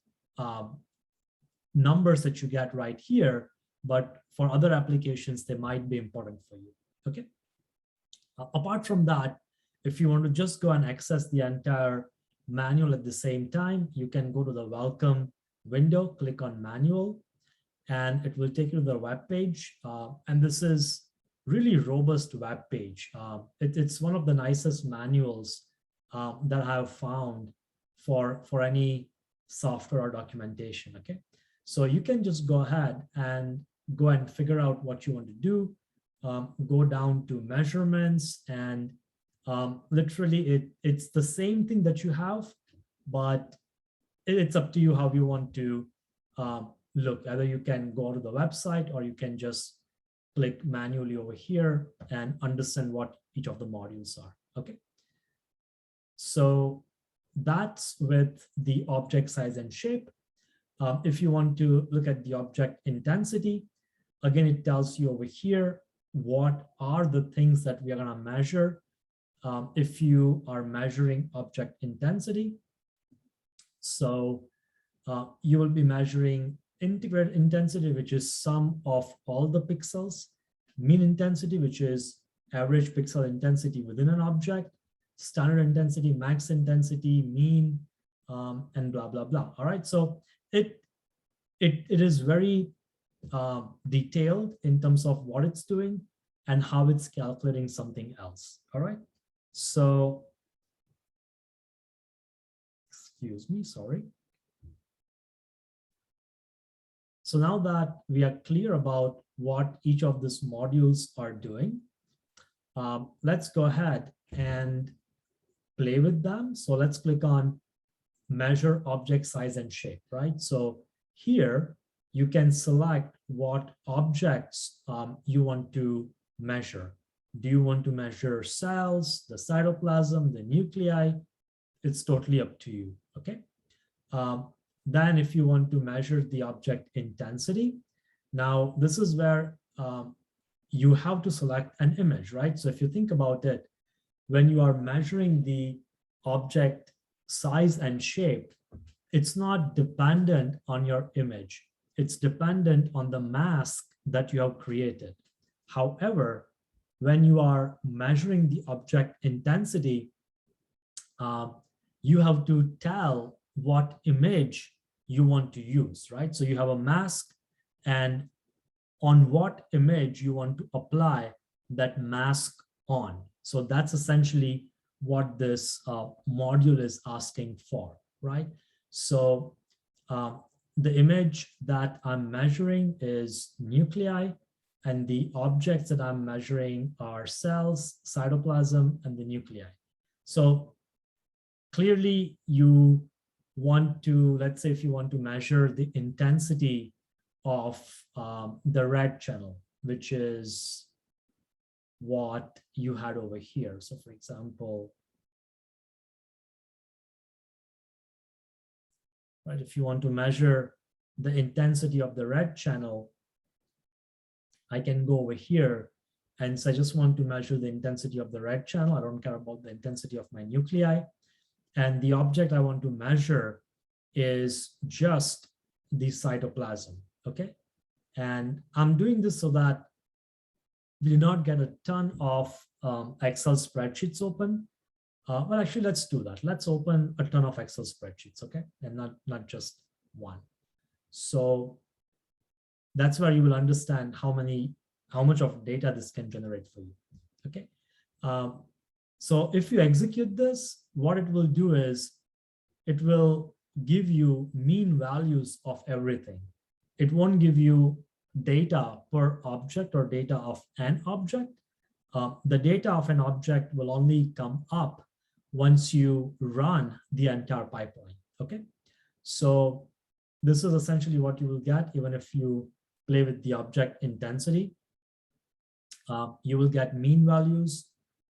numbers that you get right here, but for other applications, they might be important for you, okay? Apart from that, if you want to just go and access the entire manual at the same time, you can go to the welcome window, click on manual, and it will take you to the web page. And this is really robust web page. It's one of the nicest manuals that I have found for any software or documentation, okay? So you can just go ahead and go and figure out what you want to do. Go down to measurements, and literally it's the same thing that you have, but it's up to you how you want to look. Either you can go to the website, or you can just click manually over here and understand what each of the modules are, okay? So that's with the object size and shape. If you want to look at the object intensity, again, it tells you over here what are the things that we are going to measure if you are measuring object intensity. So you will be measuring integrated intensity, which is sum of all the pixels, mean intensity, which is average pixel intensity within an object, standard intensity, max intensity, mean, and blah, blah, blah. All right, so it is very detailed in terms of what it's doing and how it's calculating something else. All right, so excuse me, sorry. So now that we are clear about what each of these modules are doing, let's go ahead and play with them. So let's click on measure object size and shape, right? So here you can select what objects you want to measure. Do you want to measure cells, the cytoplasm, the nuclei? It's totally up to you, okay? Then if you want to measure the object intensity, now this is where you have to select an image, right? So if you think about it, when you are measuring the object size and shape, it's not dependent on your image. It's dependent on the mask that you have created. However, when you are measuring the object intensity, you have to tell what image you want to use, right? So you have a mask, and on what image you want to apply that mask on. So that's essentially what this module is asking for, right? So the image that I'm measuring is nuclei, and the objects that I'm measuring are cells, cytoplasm, and the nuclei. So clearly you want to, let's say if you want to measure the intensity of the red channel, which is what you had over here. So for example, right, if you want to measure the intensity of the red channel, I can go over here and say I just want to measure the intensity of the red channel. I don't care about the intensity of my nuclei. And the object I want to measure is just the cytoplasm, okay? And I'm doing this so that we do not get a ton of Excel spreadsheets open. Well, actually, let's do that. Let's open a ton of Excel spreadsheets, okay? And not just one. So that's where you will understand how much of data this can generate for you, okay? So if you execute this, what it will do is it will give you mean values of everything. It won't give you data per object or data of an object. The data of an object will only come up once you run the entire pipeline, okay? So this is essentially what you will get. Even if you play with the object intensity, you will get mean values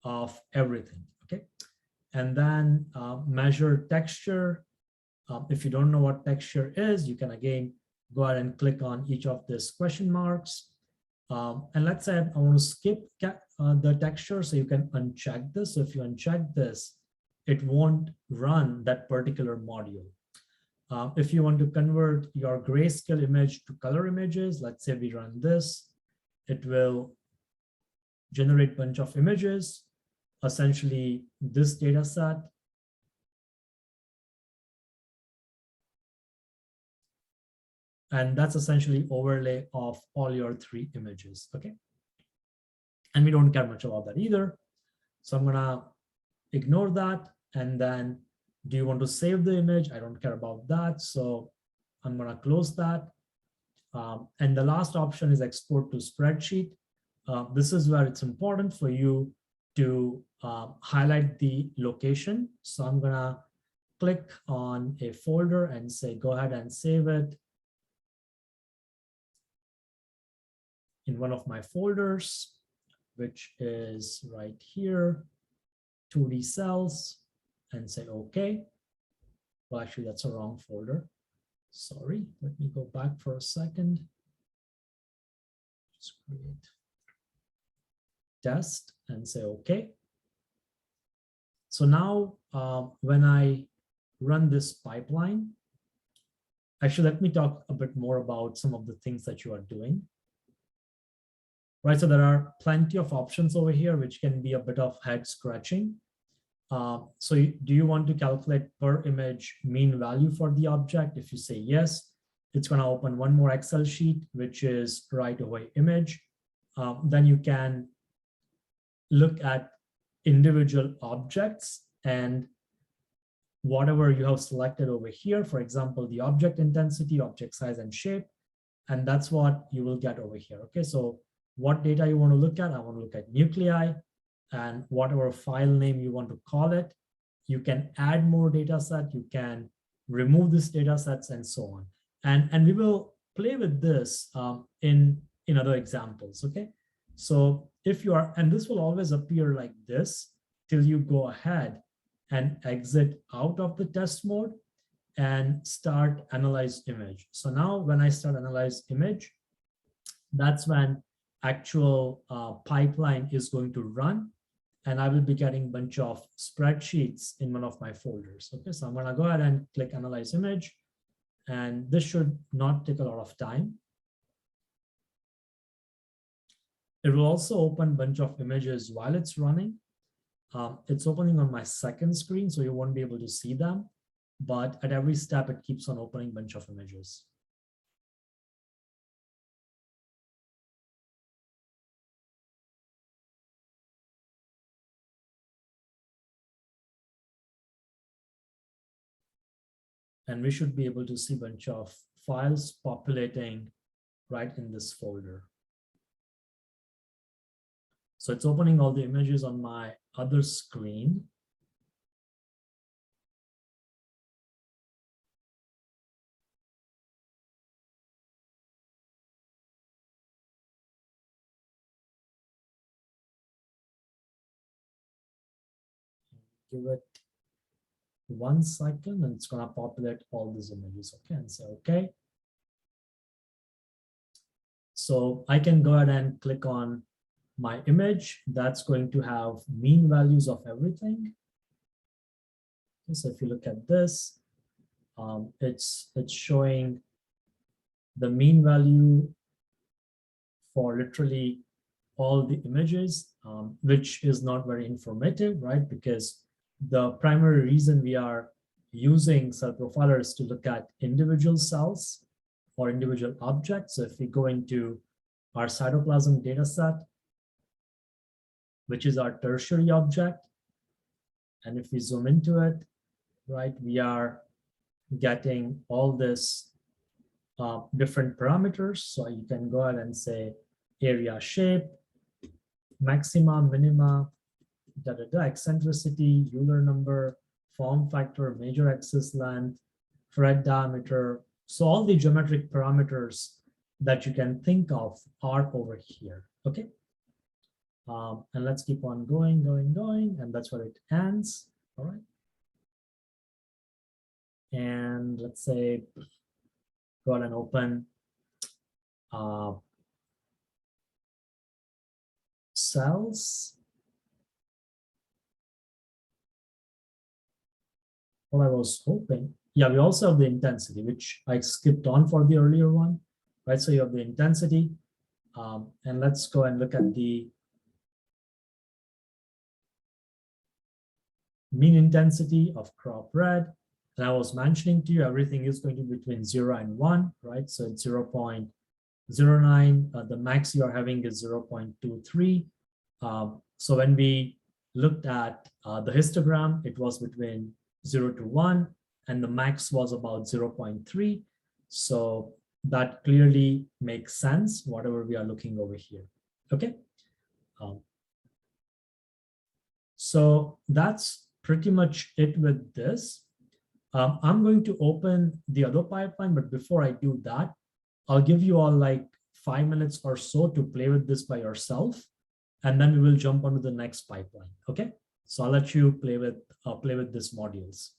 of everything, okay? And then measure texture. If you don't know what texture is, you can again go ahead and click on each of these question marks. And let's say I want to skip the texture, so you can uncheck this. So if you uncheck this, it won't run that particular module. If you want to convert your grayscale image to color images, let's say we run this, it will generate a bunch of images, essentially this data set. And that's essentially overlay of all your 3 images, okay? And we don't care much about that either. So I'm gonna ignore that. And then do you want to save the image? I don't care about that. So I'm gonna close that. And the last option is export to spreadsheet. This is where it's important for you to highlight the location. So I'm gonna click on a folder and say, go ahead and save it in one of my folders, which is right here, 2D cells, and say okay. Well, actually, that's a wrong folder. Sorry, let me go back for a second. Just create test and say okay. So now when I run this pipeline, actually, let me talk a bit more about some of the things that you are doing. Right, so there are plenty of options over here, which can be a bit of head scratching. So do you want to calculate per image mean value for the object? If you say yes, it's going to open one more Excel sheet, which is right away image. Then you can look at individual objects and whatever you have selected over here, for example, the object intensity, object size, and shape. And that's what you will get over here. Okay, so what data you want to look at? I want to look at nuclei, and whatever file name you want to call it. You can add more data set, you can remove this data sets, and so on. And we will play with this in other examples, okay? So if you are, and this will always appear like this till you go ahead and exit out of the test mode and start analyze image. So now when I start analyze image, that's when actual pipeline is going to run, and I will be getting a bunch of spreadsheets in one of my folders. Okay, so I'm going to go ahead and click analyze image, and this should not take a lot of time. It will also open a bunch of images while it's running. It's opening on my second screen, so you won't be able to see them, but at every step, it keeps on opening a bunch of images. And we should be able to see a bunch of files populating right in this folder. So it's opening all the images on my other screen. Give it 1 second and it's going to populate all these images. Okay, and say okay. So I can go ahead and click on my image. That's going to have mean values of everything. Okay, so if you look at this, it's showing the mean value for literally all the images, which is not very informative, right? Because the primary reason we are using cell profiler is to look at individual cells or individual objects. So if we go into our cytoplasm data set, which is our tertiary object, and if we zoom into it, right, we are getting all this different parameters. So you can go ahead and say area shape, maxima, minima, eccentricity, Euler number, form factor, major axis length, thread diameter. So all the geometric parameters that you can think of are over here, okay? And let's keep on going, and that's where it ends, all right? And let's say, go ahead and open cells. What I was hoping, yeah, we also have the intensity, which I skipped on for the earlier one, right? So you have the intensity, and let's go and look at the mean intensity of crop red. And I was mentioning to you, everything is going to be between 0 and 1, right? So it's 0.09. The max you are having is 0.23. So when we looked at the histogram, it was between 0 to 1, and the max was about 0.3. So that clearly makes sense, whatever we are looking over here. Okay. So that's pretty much it with this. I'm going to open the other pipeline, but before I do that, I'll give you all like 5 minutes or so to play with this by yourself, and then we will jump onto the next pipeline. Okay, so I'll let you play with these modules.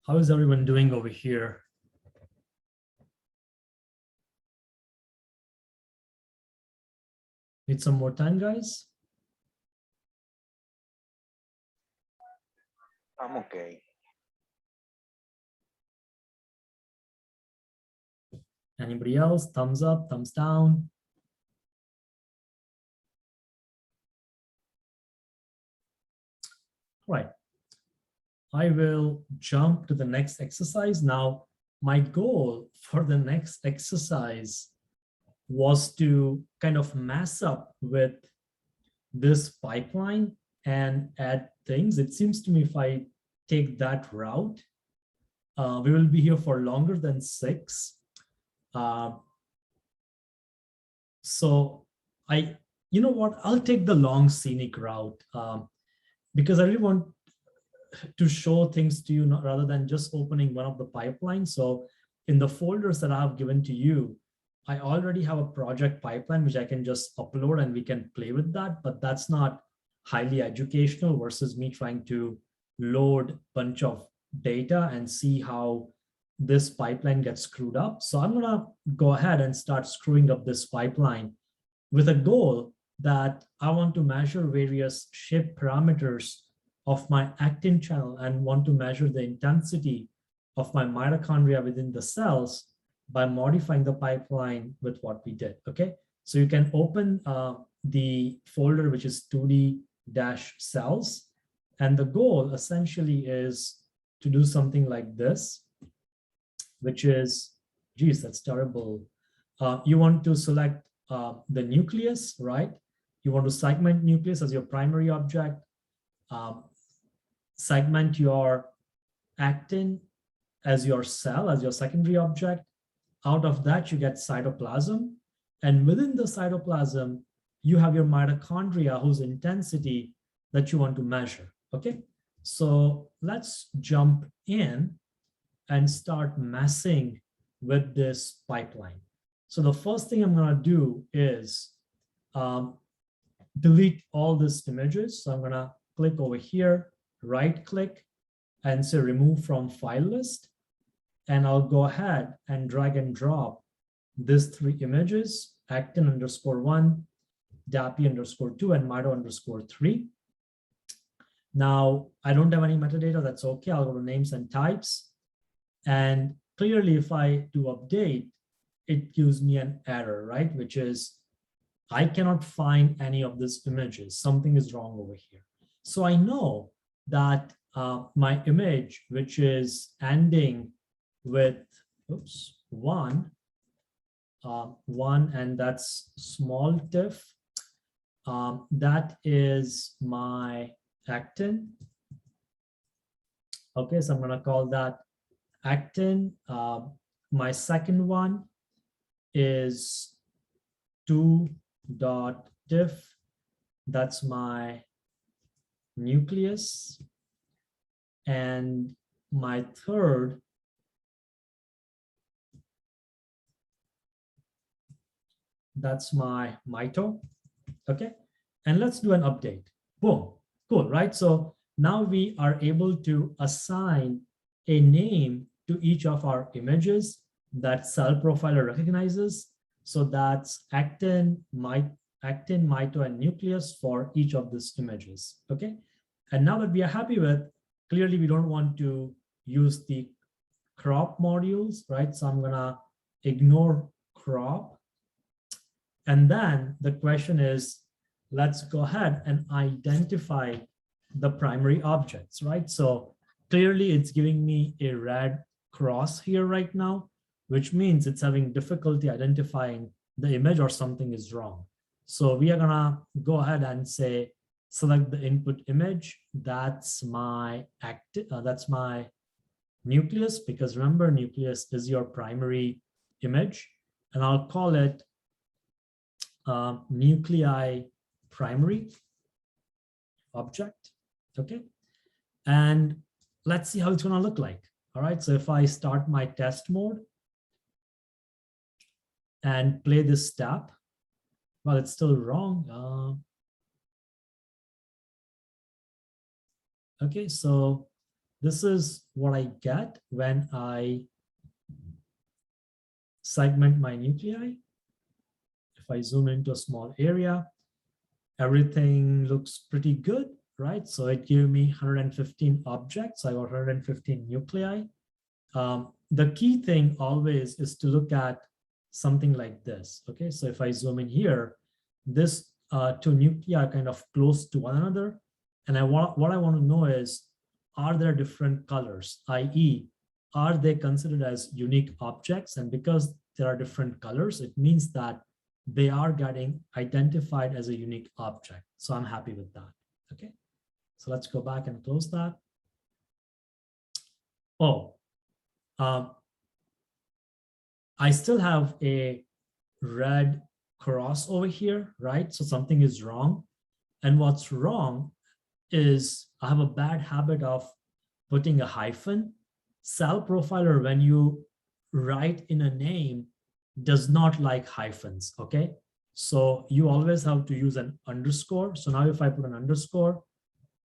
How is everyone doing over here? Need some more time, guys? I'm okay. Anybody else? Thumbs up, thumbs down? Right. I will jump to the next exercise. Now, my goal for the next exercise was to kind of mess up with this pipeline and add things. It seems to me if I take that route, we will be here for longer than 6. So you know what, I'll take the long scenic route because I really want to show things to you rather than just opening one of the pipelines. So in the folders that I have given to you, I already have a project pipeline which I can just upload and we can play with that, but that's not highly educational versus me trying to load a bunch of data and see how this pipeline gets screwed up. So I'm gonna go ahead and start screwing up this pipeline with a goal that I want to measure various shape parameters of my actin channel and want to measure the intensity of my mitochondria within the cells by modifying the pipeline with what we did, okay? So you can open the folder, which is 2D-cells. And the goal essentially is to do something like this, which is, geez, that's terrible. You want to select the nucleus, right? You want to segment nucleus as your primary object, segment your actin as your cell, as your secondary object. Out of that, you get cytoplasm. And within the cytoplasm, you have your mitochondria whose intensity that you want to measure, okay? So let's jump in and start messing with this pipeline. So the first thing I'm gonna do is delete all these images. So I'm gonna click over here, right click, and say remove from file list. And I'll go ahead and drag and drop these 3 images, actin_1, DAPI_2, and mito_3. Now, I don't have any metadata, that's okay. I'll go to names and types. And clearly, if I do update, it gives me an error, right? Which is, I cannot find any of these images. Something is wrong over here. So I know that my image, which is ending with, oops, 1, and that's small tiff, that is my actin. Okay, so I'm gonna call that actin. My second one is 2.diff. That's my nucleus. And my third that's my mito, okay? And let's do an update. Boom, cool, right? So now we are able to assign a name to each of our images that Cell Profiler recognizes. So that's actin, mito, and nucleus for each of these images, okay? And now that we are happy with, clearly we don't want to use the crop modules, right? So I'm gonna ignore crop. And then the question is, let's go ahead and identify the primary objects, right? So clearly it's giving me a red cross here right now, which means it's having difficulty identifying the image or something is wrong. So we are gonna go ahead and say, select the input image. That's my that's my nucleus, because remember, nucleus is your primary image, and I'll call it nuclei primary object, okay? And let's see how it's gonna look like. All right, so if I start my test mode and play this step, well, it's still wrong. Okay, so this is what I get when I segment my nuclei. If I zoom into a small area, everything looks pretty good, right? So it gave me 115 objects. I got 115 nuclei. The key thing always is to look at something like this. Okay, so if I zoom in here, this two nuclei are kind of close to one another. And what I want to know is, are there different colors, i.e., are they considered as unique objects? And because there are different colors, it means that they are getting identified as a unique object. So I'm happy with that. Okay, so let's go back and close that. Oh, I still have a red cross over here, right? So something is wrong. And what's wrong is I have a bad habit of putting a hyphen. Cell Profiler, when you write in a name, does not like hyphens, okay? So you always have to use an underscore. So now if I put an underscore,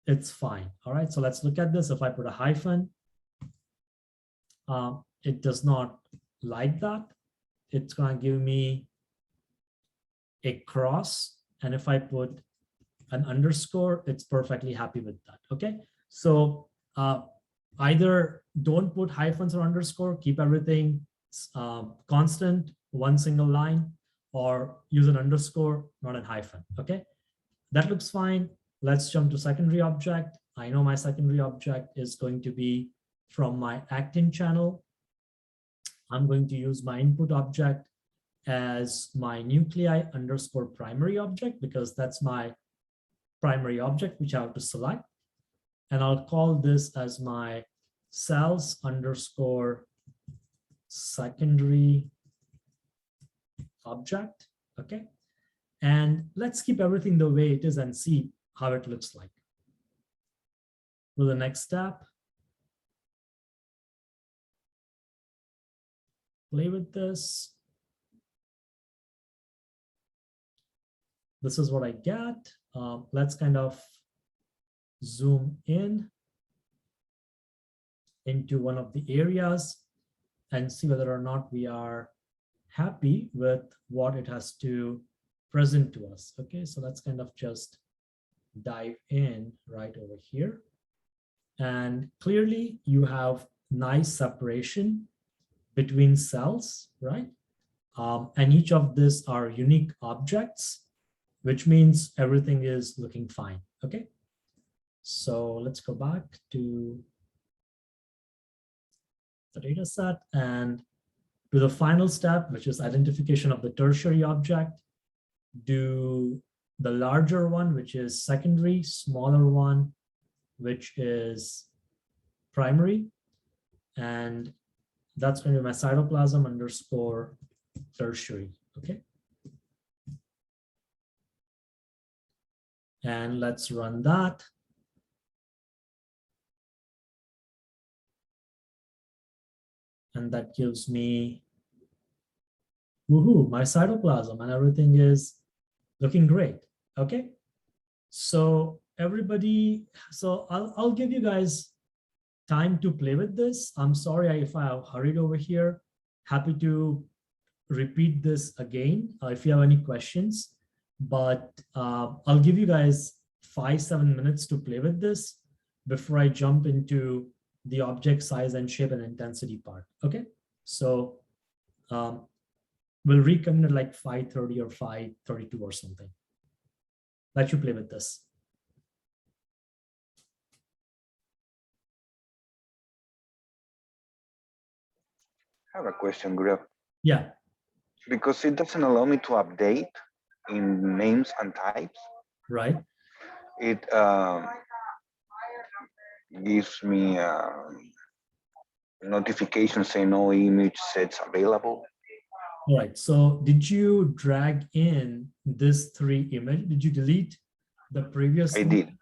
it's fine. All right, so let's look at this. If I put a hyphen, it does not like that. It's gonna give me a cross. And if I put an underscore, it's perfectly happy with that, okay? So either don't put hyphens or underscore, keep everything constant, one single line, or use an underscore, not a hyphen, okay? That looks fine. Let's jump to secondary object. I know my secondary object is going to be from my Actin channel. I'm going to use my input object as my nuclei underscore primary object, because that's my primary object, which I have to select. And I'll call this as my cells underscore secondary object, okay? And let's keep everything the way it is and see how it looks like. To the next step. Play with this. This is what I get. Let's kind of zoom in into one of the areas and see whether or not we are happy with what it has to present to us. Okay, so let's kind of just dive in right over here. And clearly you have nice separation between cells, right? And each of these are unique objects, which means everything is looking fine, okay? So let's go back to the data set and to the final step, which is identification of the tertiary object. Do the larger one, which is secondary, smaller one, which is primary. And that's going to be my cytoplasm underscore tertiary, okay? And let's run that. And that gives me, woohoo, my cytoplasm, and everything is looking great, okay? So everybody, so I'll give you guys time to play with this. I'm sorry if I hurried over here. Happy to repeat this again if you have any questions, but I'll give you guys 5-7 minutes to play with this before I jump into the object size and shape and intensity part, okay? So we'll reconvene at like 5:30 or 5:32 or something. Let you play with this. I have a question, Greg. Yeah. Because it doesn't allow me to update in names and types. Right. It gives me a notification saying no image sets available. All right. So did you drag in this 3 image? Did you delete the previous? I did.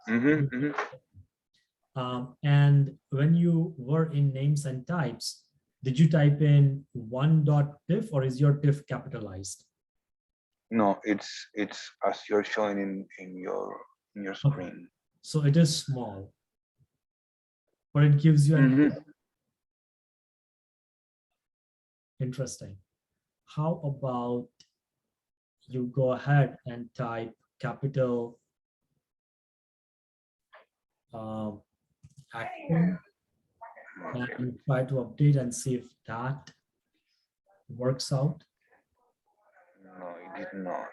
And when you were in names and types, did you type in 1.tiff or is your tiff capitalized? No, it's as you're showing in your screen. Okay. So it is small. or it gives you an Mhm. interesting. How about you go ahead and type capital Actin and try to update and see if that works out. No, it did not.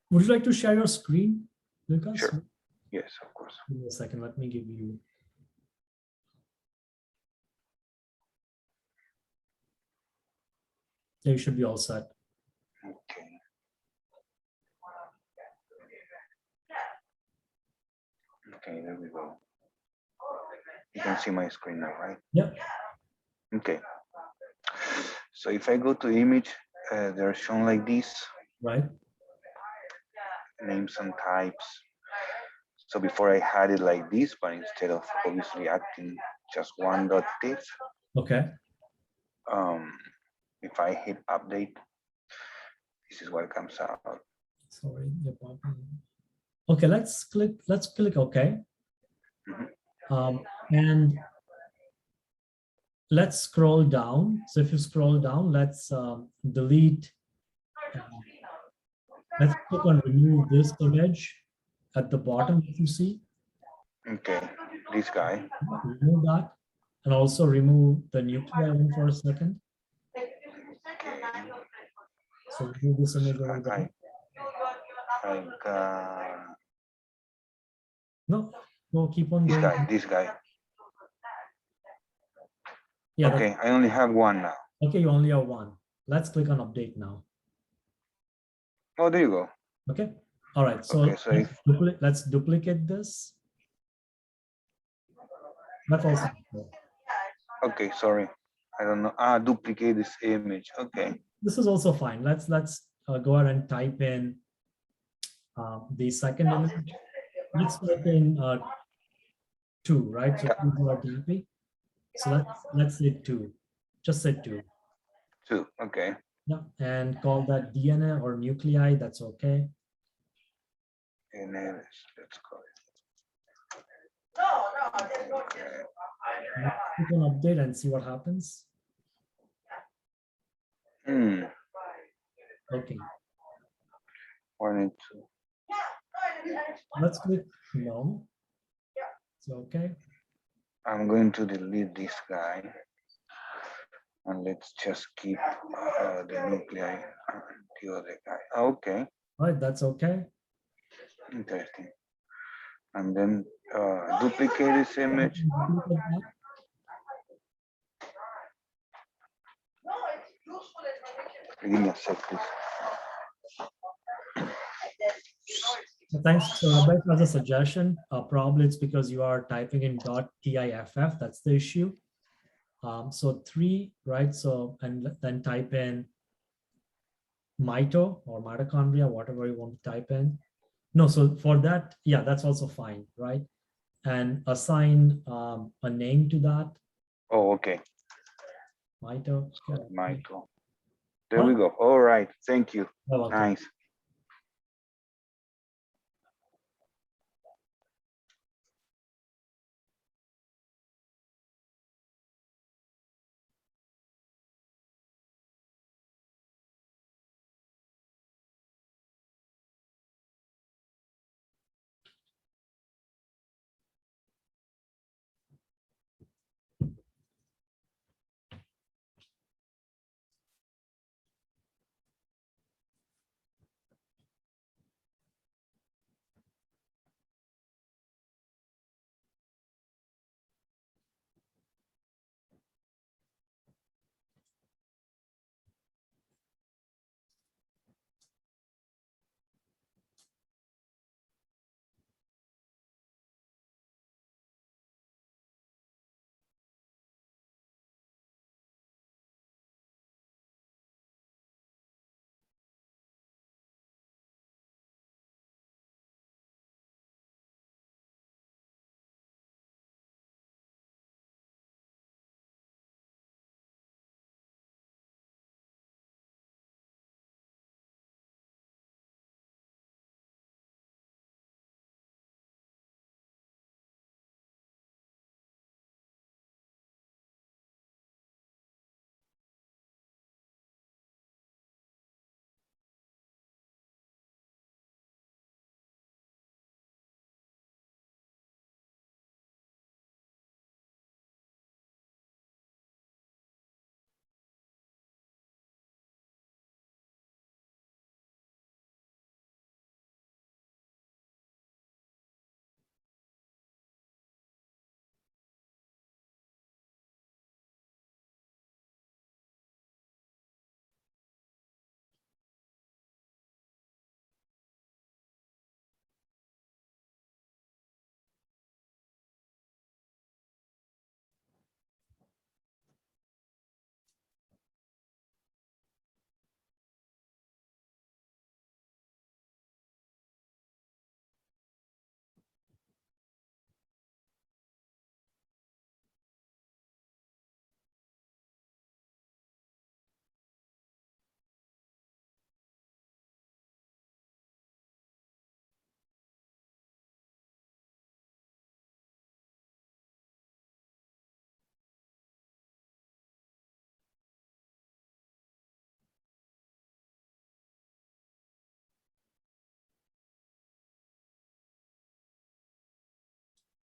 Would you like to share your screen, Lucas? Sure. Yes, of course. Give me a second. Let me give you. You should be all set. Okay. Okay, there we go. You can see my screen now, right? Yep. Okay. So if I go to image, they're shown like this. Right. Names and types. So before I had it like this, but instead of obviously acting just one dot div, Okay. if I hit update, this is what comes out. Sorry. Okay, let's click OK. And let's scroll down. So if you scroll down, let's delete. Let's click on remove this image at the bottom, if you see. Okay, this guy. Remove that. And also remove the nuclei one for a second. Okay. So remove this image over there. No, keep on going. This guy. Yeah. Okay, I only have one now. Okay, you only have one. Let's click on update now. Oh, there you go. Okay. All right. So, okay, so let's duplicate this. That's also cool. Okay, sorry. I don't know. Duplicate this image. Okay. This is also fine. Let's go ahead and type in the second image. Let's type in 2, right? So people are typing. So let's say 2. Just say 2. 2. Okay. Yeah, and call that DNA or nuclei. That's okay. And then let's call it. Click on update and see what happens. Okay. 1 and 2. Let's click no. It's okay. I'm going to delete this guy. And let's just keep the nuclei and the other guy. Okay. All right, that's okay. Interesting. And then duplicate this image. Give me a sec, please. Thanks. So Beth has a suggestion. Probably it's because you are typing in .tiff. That's the issue. So 3, right? So and then type in mito or mitochondria, whatever you want to type in. No, so for that, yeah, that's also fine, right? And assign a name to that. Oh, okay. Mito. Mito. There we go. All right. Thank you. Nice.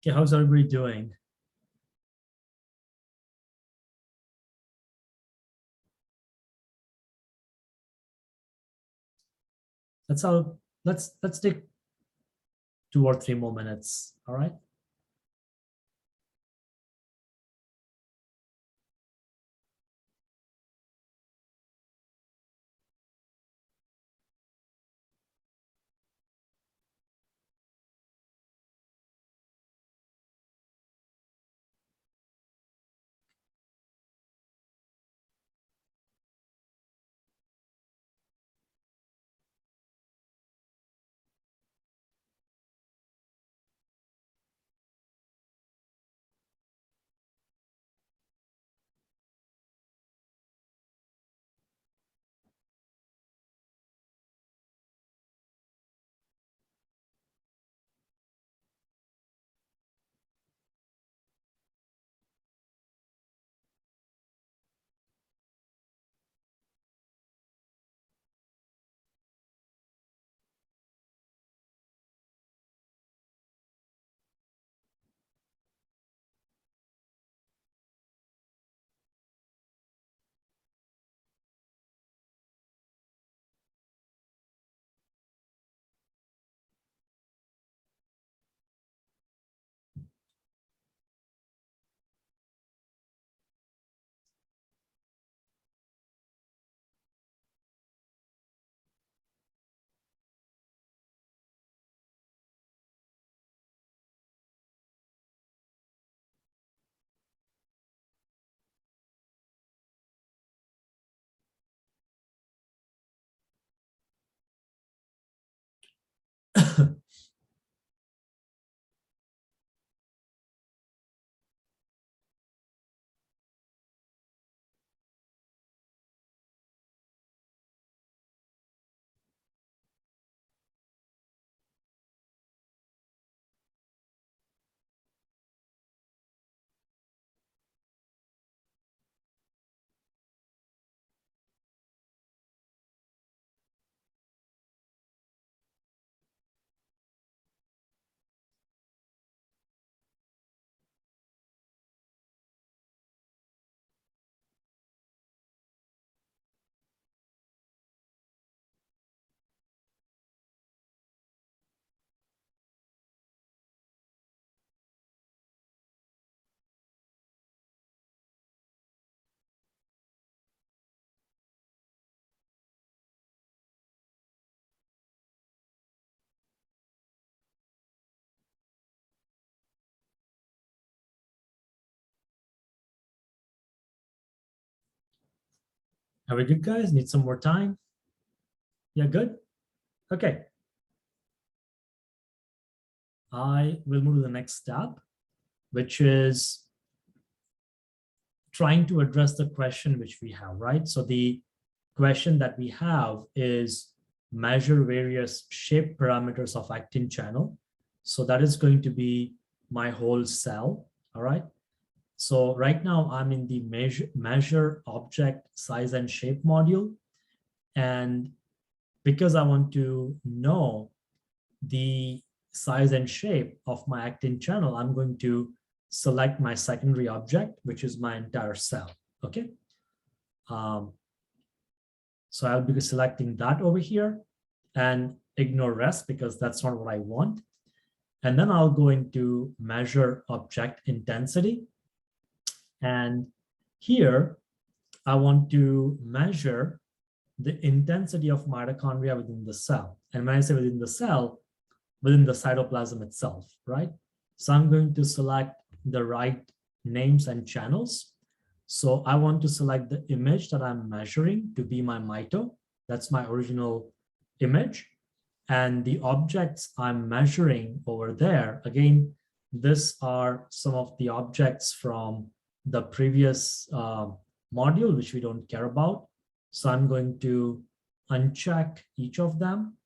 Okay, how's everybody doing? Let's take 2 or 3 more minutes. All right. Are we good, guys? Need some more time? Yeah, good? Okay. I will move to the next step, which is trying to address the question which we have, right? So the question that we have is measure various shape parameters of actin channel. So that is going to be my whole cell, all right? So right now I'm in the measure object size and shape module. And because I want to know the size and shape of my actin channel, I'm going to select my secondary object, which is my entire cell, okay? So I'll be selecting that over here and ignore rest because that's not what I want. And then I'll go into measure object intensity. And here I want to measure the intensity of mitochondria within the cell. And when I say within the cell, within the cytoplasm itself, right? So I'm going to select the right names and channels. So I want to select the image that I'm measuring to be my mito. That's my original image. And the objects I'm measuring over there, again, these are some of the objects from the previous module, which we don't care about. So I'm going to uncheck each of them.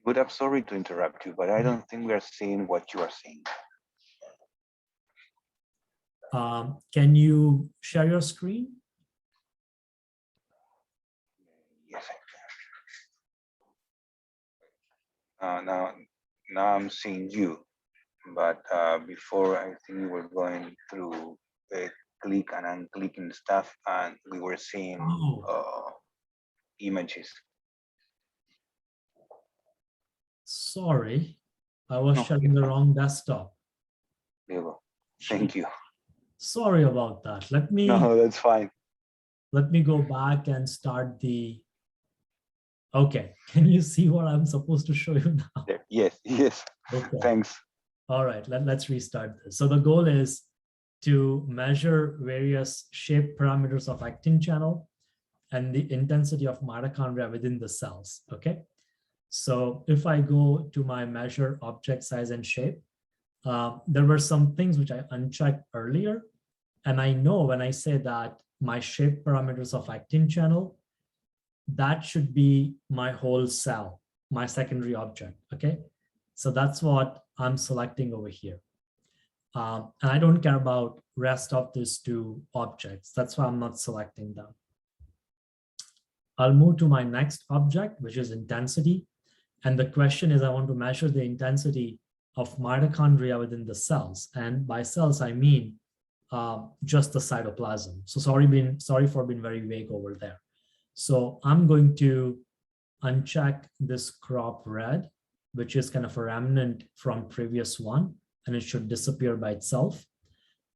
But I'm sorry to interrupt you, but I don't think we are seeing what you are seeing. Can you share your screen? Yes, I can. Now I'm seeing you. but before I think we were going through click and unclicking stuff, and we were seeing Oh, images. sorry. I was No, sharing you're the fine. wrong desktop. There you go. Thank you. Sorry about that. No, that's fine. Let me go back and start the. Okay, can you see what I'm supposed to show you now? There. Yes, yes. Okay. Thanks. All right, let's restart this. So the goal is to measure various shape parameters of actin channel and the intensity of mitochondria within the cells, okay? So if I go to my measure object size and shape, there were some things which I unchecked earlier. And I know when I say that my shape parameters of actin channel, that should be my whole cell, my secondary object, okay? So that's what I'm selecting over here. And I don't care about rest of these two objects. That's why I'm not selecting them. I'll move to my next object, which is intensity. And the question is, I want to measure the intensity of mitochondria within the cells. And by cells, I mean just the cytoplasm. So sorry for being very vague over there. So I'm going to uncheck this crop red, which is kind of a remnant from previous one, and it should disappear by itself.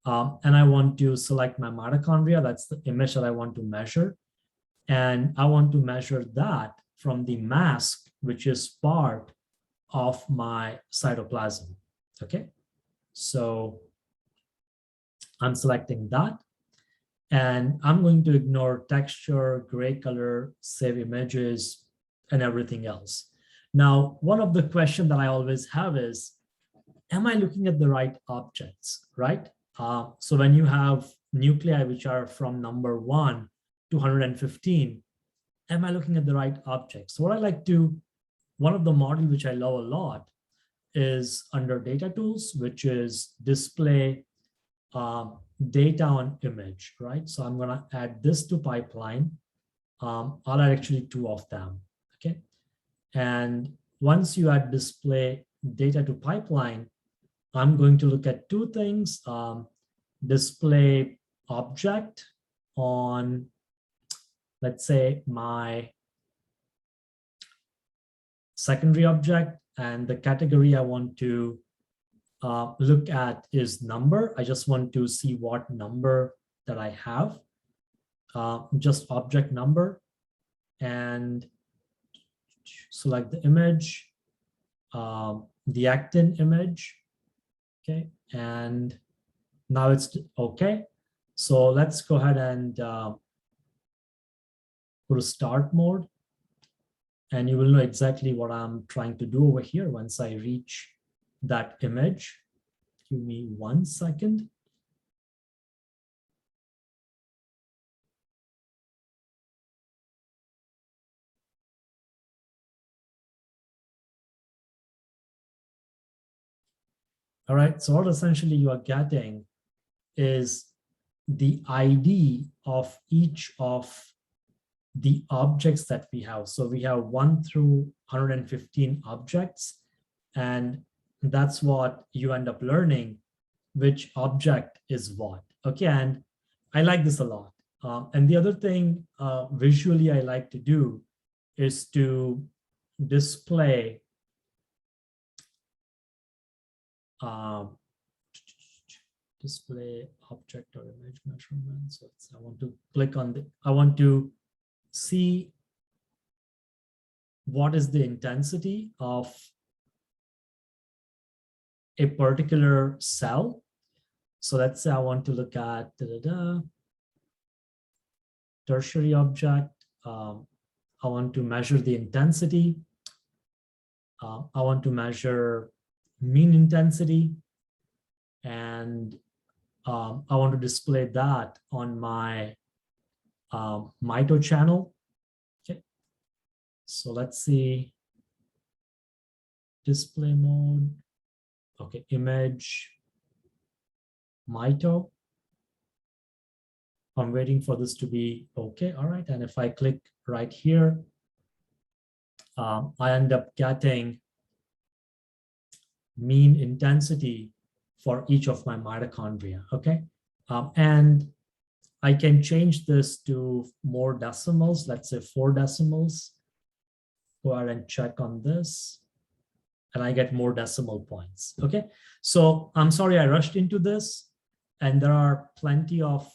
And I want to select my mitochondria. That's the image that I want to measure. And I want to measure that from the mask, which is part of my cytoplasm, okay? So I'm selecting that. And I'm going to ignore texture, gray color, save images, and everything else. Now, one of the questions that I always have is, am I looking at the right objects, right? So when you have nuclei which are from number 1 to 115, am I looking at the right objects? So what I like to, one of the models which I love a lot is under data tools, which is display data on image, right? So I'm going to add this to pipeline. I'll add actually 2 of them, okay? And once you add display data to pipeline, I'm going to look at 2 things, display object on, let's say, my secondary object, and the category I want to look at is number. I just want to see what number that I have, just object number, and select the image, the actin image, okay, and now it's okay. So let's go ahead and go to start mode, and you will know exactly what I'm trying to do over here once I reach that image. Give me 1 second. All right, so what essentially you are getting is the ID of each of the objects that we have. So we have 1 through 115 objects, and that's what you end up learning, which object is what. Okay, and I like this a lot. And the other thing visually I like to do is to display display object or image measurement. So I want to click on the, I want to see what is the intensity of a particular cell. So let's say I want to look at tertiary object. I want to measure the intensity. I want to measure mean intensity, and I want to display that on my mito channel. Okay, so let's see, display mode. Okay, image, mito. I'm waiting for this to be okay. All right, and if I click right here, I end up getting mean intensity for each of my mitochondria, okay? And I can change this to more decimals, let's say 4 decimals. Go ahead and check on this, and I get more decimal points, okay? So I'm sorry I rushed into this, and there are plenty of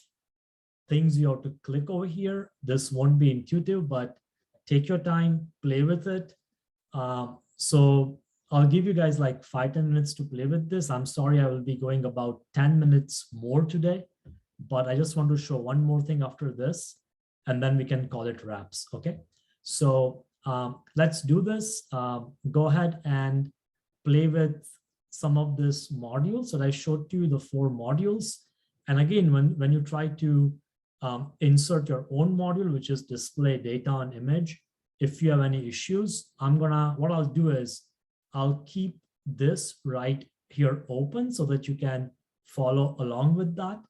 things you have to click over here. This won't be intuitive, but take your time, play with it. So I'll give you guys like 5-10 minutes to play with this. I'm sorry I will be going about 10 minutes more today, but I just want to show one more thing after this, and then we can call it wraps, okay? So let's do this. Go ahead and play with some of this modules that I showed you, the 4 modules. And again, when you try to insert your own module, which is display data on image, if you have any issues, what I'll do is I'll keep this right here open so that you can follow along with that.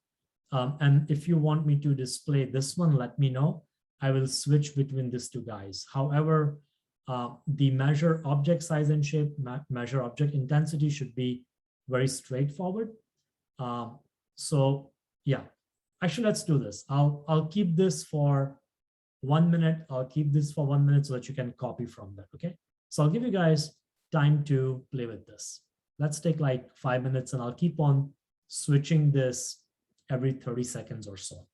And if you want me to display this one, let me know. I will switch between these 2 guys. However, the measure object size and shape, measure object intensity should be very straightforward. So yeah, actually, let's do this. I'll keep this for 1 minute. I'll keep this for 1 minute so that you can copy from that, okay? So I'll give you guys time to play with this. Let's take like 5 minutes, and I'll keep on switching this every 30 seconds or so.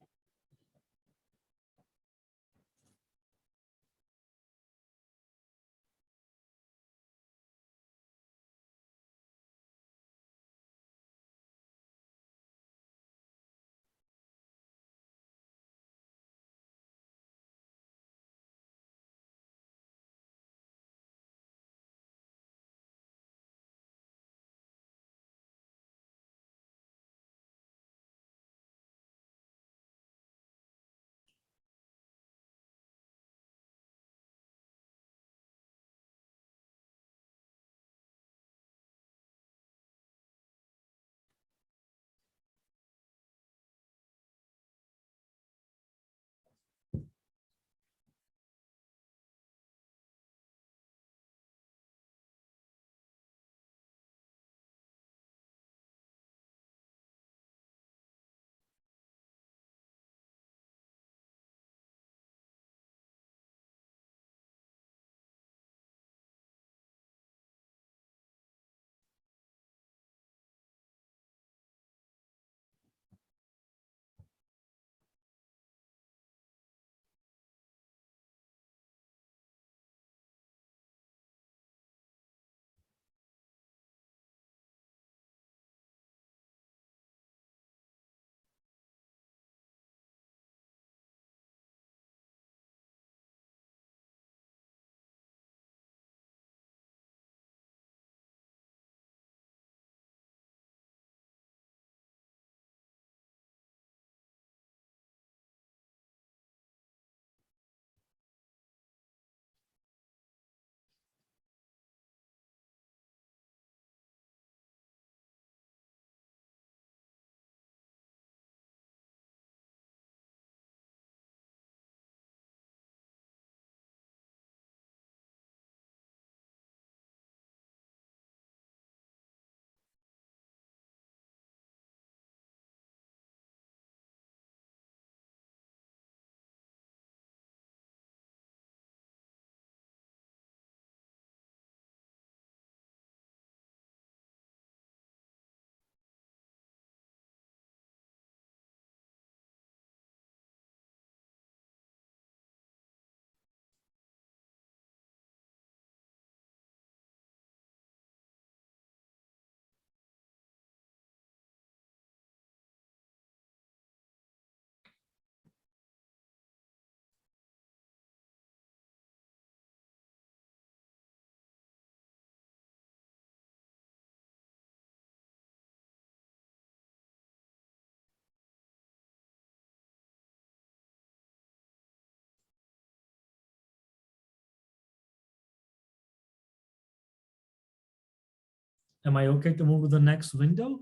Am I okay to move to the next window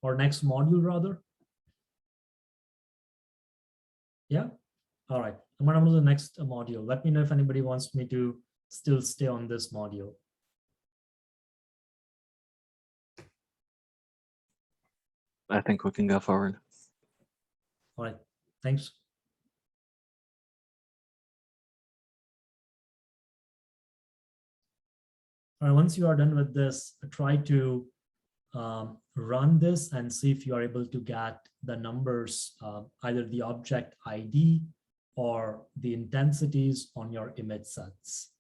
or next module rather? Yeah. All right. I'm going to move to the next module. Let me know if anybody wants me to still stay on this module. I think we can go forward. All right, thanks. All right, once you are done with this, try to run this and see if you are able to get the numbers, either the object ID or the intensities on your image sets.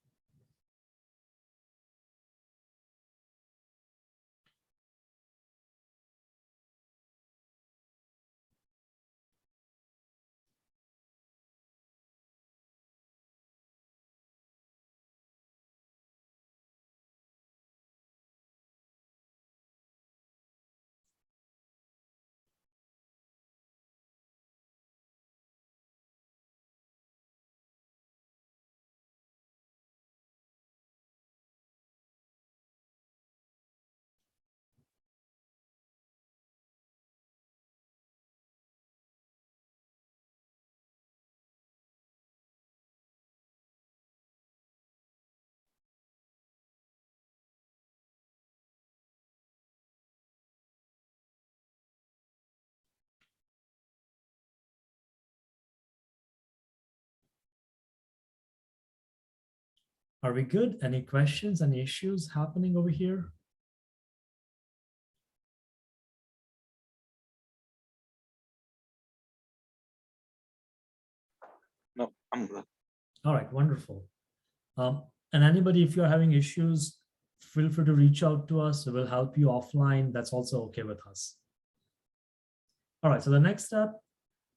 Are we good? Any questions, any issues happening over here? No, I'm good. All right, wonderful. And anybody, if you're having issues, feel free to reach out to us. We will help you offline. That's also okay with us. All right, so the next step,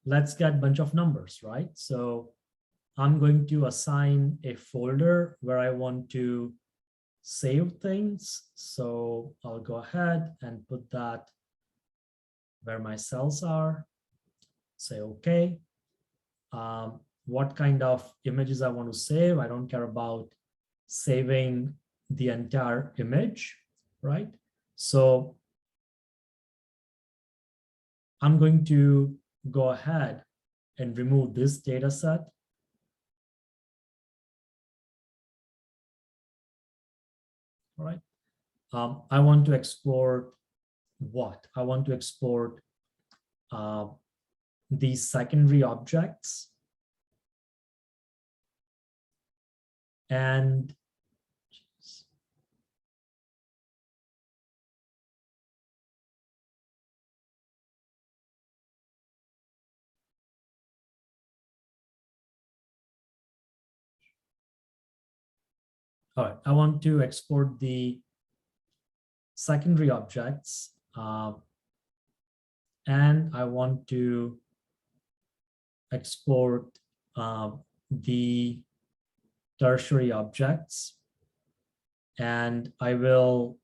let's get a bunch of numbers, right? So I'm going to assign a folder where I want to save things. So I'll go ahead and put that where my cells are. Say okay. What kind of images I want to save? I don't care about saving the entire image, right? So I'm going to go ahead and remove this data set. All right. I want to export what? I want to export these secondary objects. And all right, I want to export the secondary objects, and I want to export the tertiary objects, and I will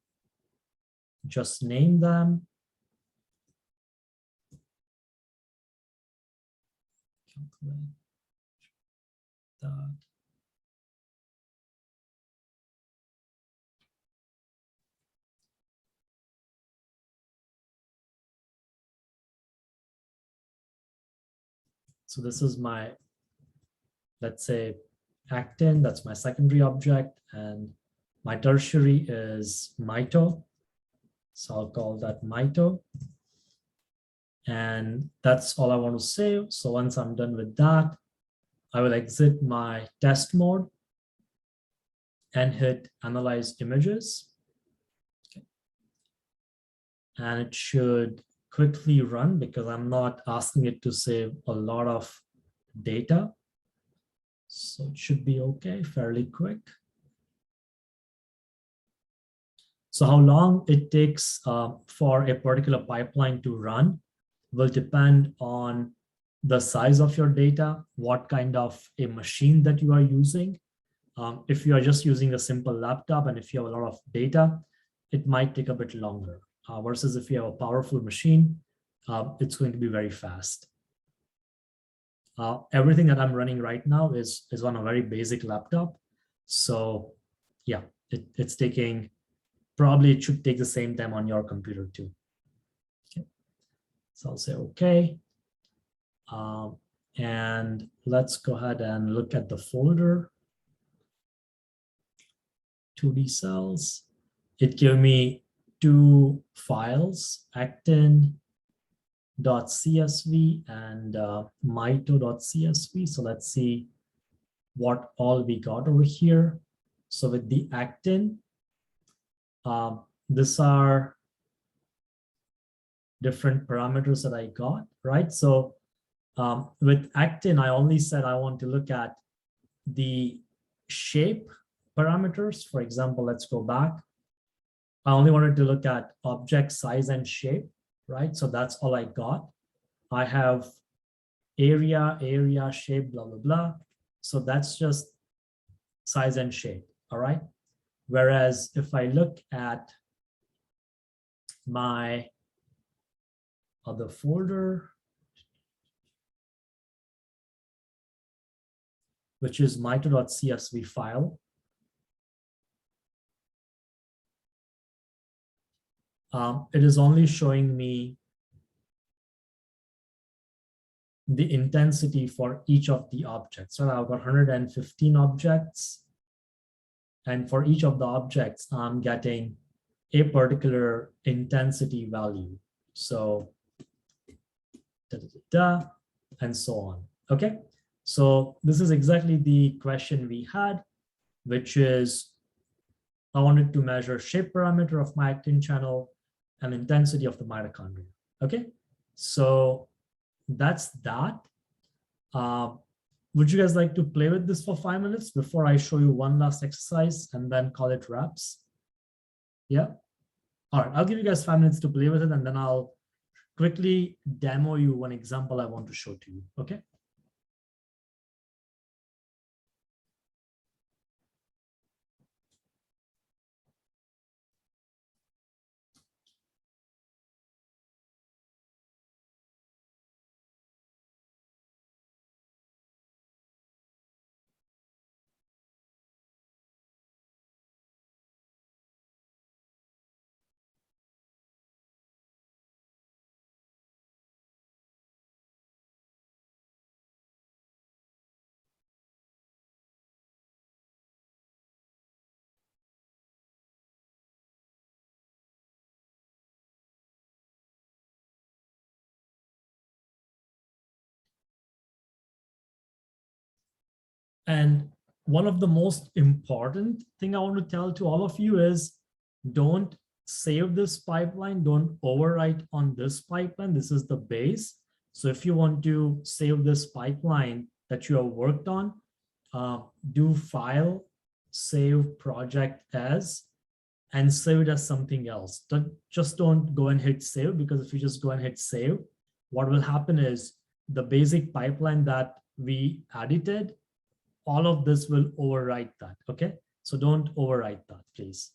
just name them. Calculate that. So this is my, let's say, Actin, that's my secondary object, and my tertiary is Mito. So I'll call that Mito. And that's all I want to save. So once I'm done with that, I will exit my test mode and hit Analyze Images. Okay. And it should quickly run because I'm not asking it to save a lot of data. So it should be okay, fairly quick. So how long it takes for a particular pipeline to run will depend on the size of your data, what kind of a machine that you are using. If you are just using a simple laptop and if you have a lot of data, it might take a bit longer. Versus if you have a powerful machine, it's going to be very fast. Everything that I'm running right now is on a very basic laptop. So yeah, it's taking, probably it should take the same time on your computer too. Okay. So I'll say okay. And let's go ahead and look at the folder. 2D cells. It gave me two files, Actin Actin.csv and Mito.csv. So let's see what all we got over here. So with the Actin, these are different parameters that I got, right? So with Actin, I only said I want to look at the shape parameters. For example, let's go back. I only wanted to look at object size and shape, right? So that's all I got. I have area, shape, blah, blah, blah. So that's just size and shape, all right? Whereas if I look at my other folder, which is mito.csv file, it is only showing me the intensity for each of the objects. So I've got 115 objects. And for each of the objects, I'm getting a particular intensity value. So, and so on. Okay. So this is exactly the question we had, which is I wanted to measure shape parameter of my actin channel and intensity of the mitochondria. Okay. So that's that. Would you guys like to play with this for 5 minutes before I show you one last exercise and then call it wraps? Yeah. All right. I'll give you guys 5 minutes to play with it, and then I'll quickly demo you one example I want to show to you. Okay. And one of the most important thing I want to tell to all of you is don't save this pipeline. Don't overwrite on this pipeline. This is the base. So if you want to save this pipeline that you have worked on, do file, save project as, and save it as something else. Just don't go and hit save, because if you just go and hit save, what will happen is the basic pipeline that we edited, all of this will overwrite that. Okay. So don't overwrite that, please.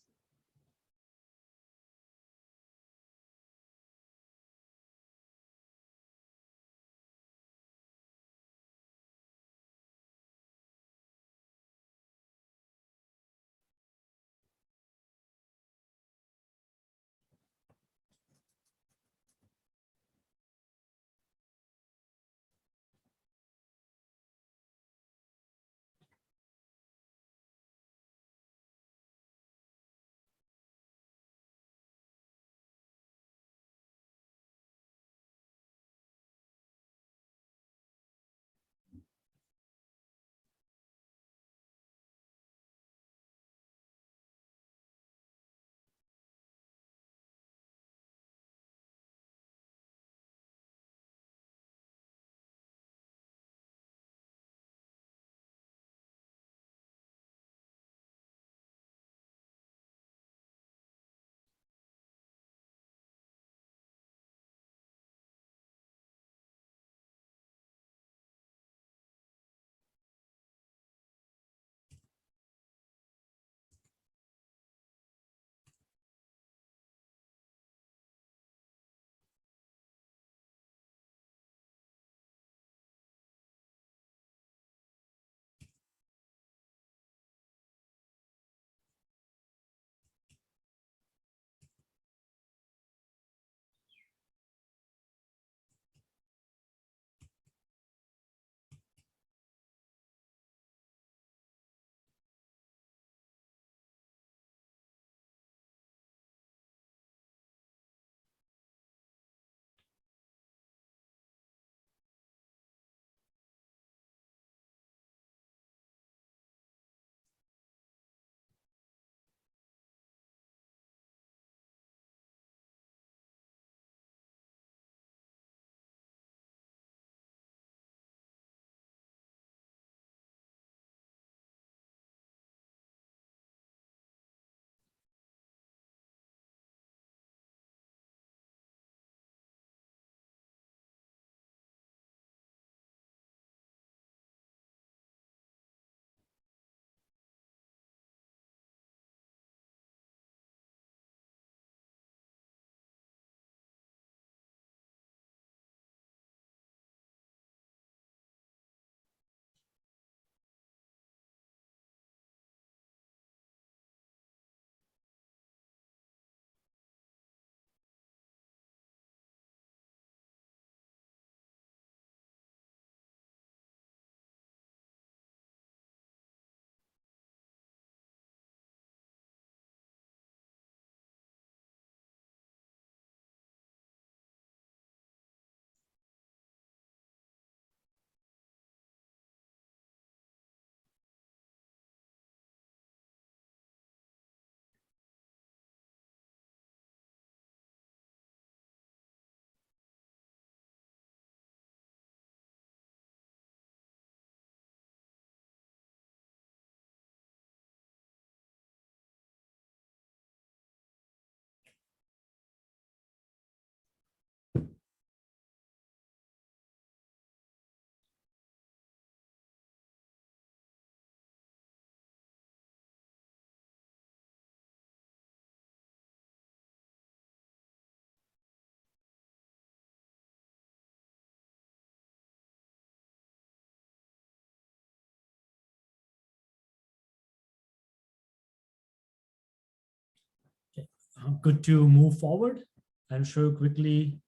good to move forward and show quickly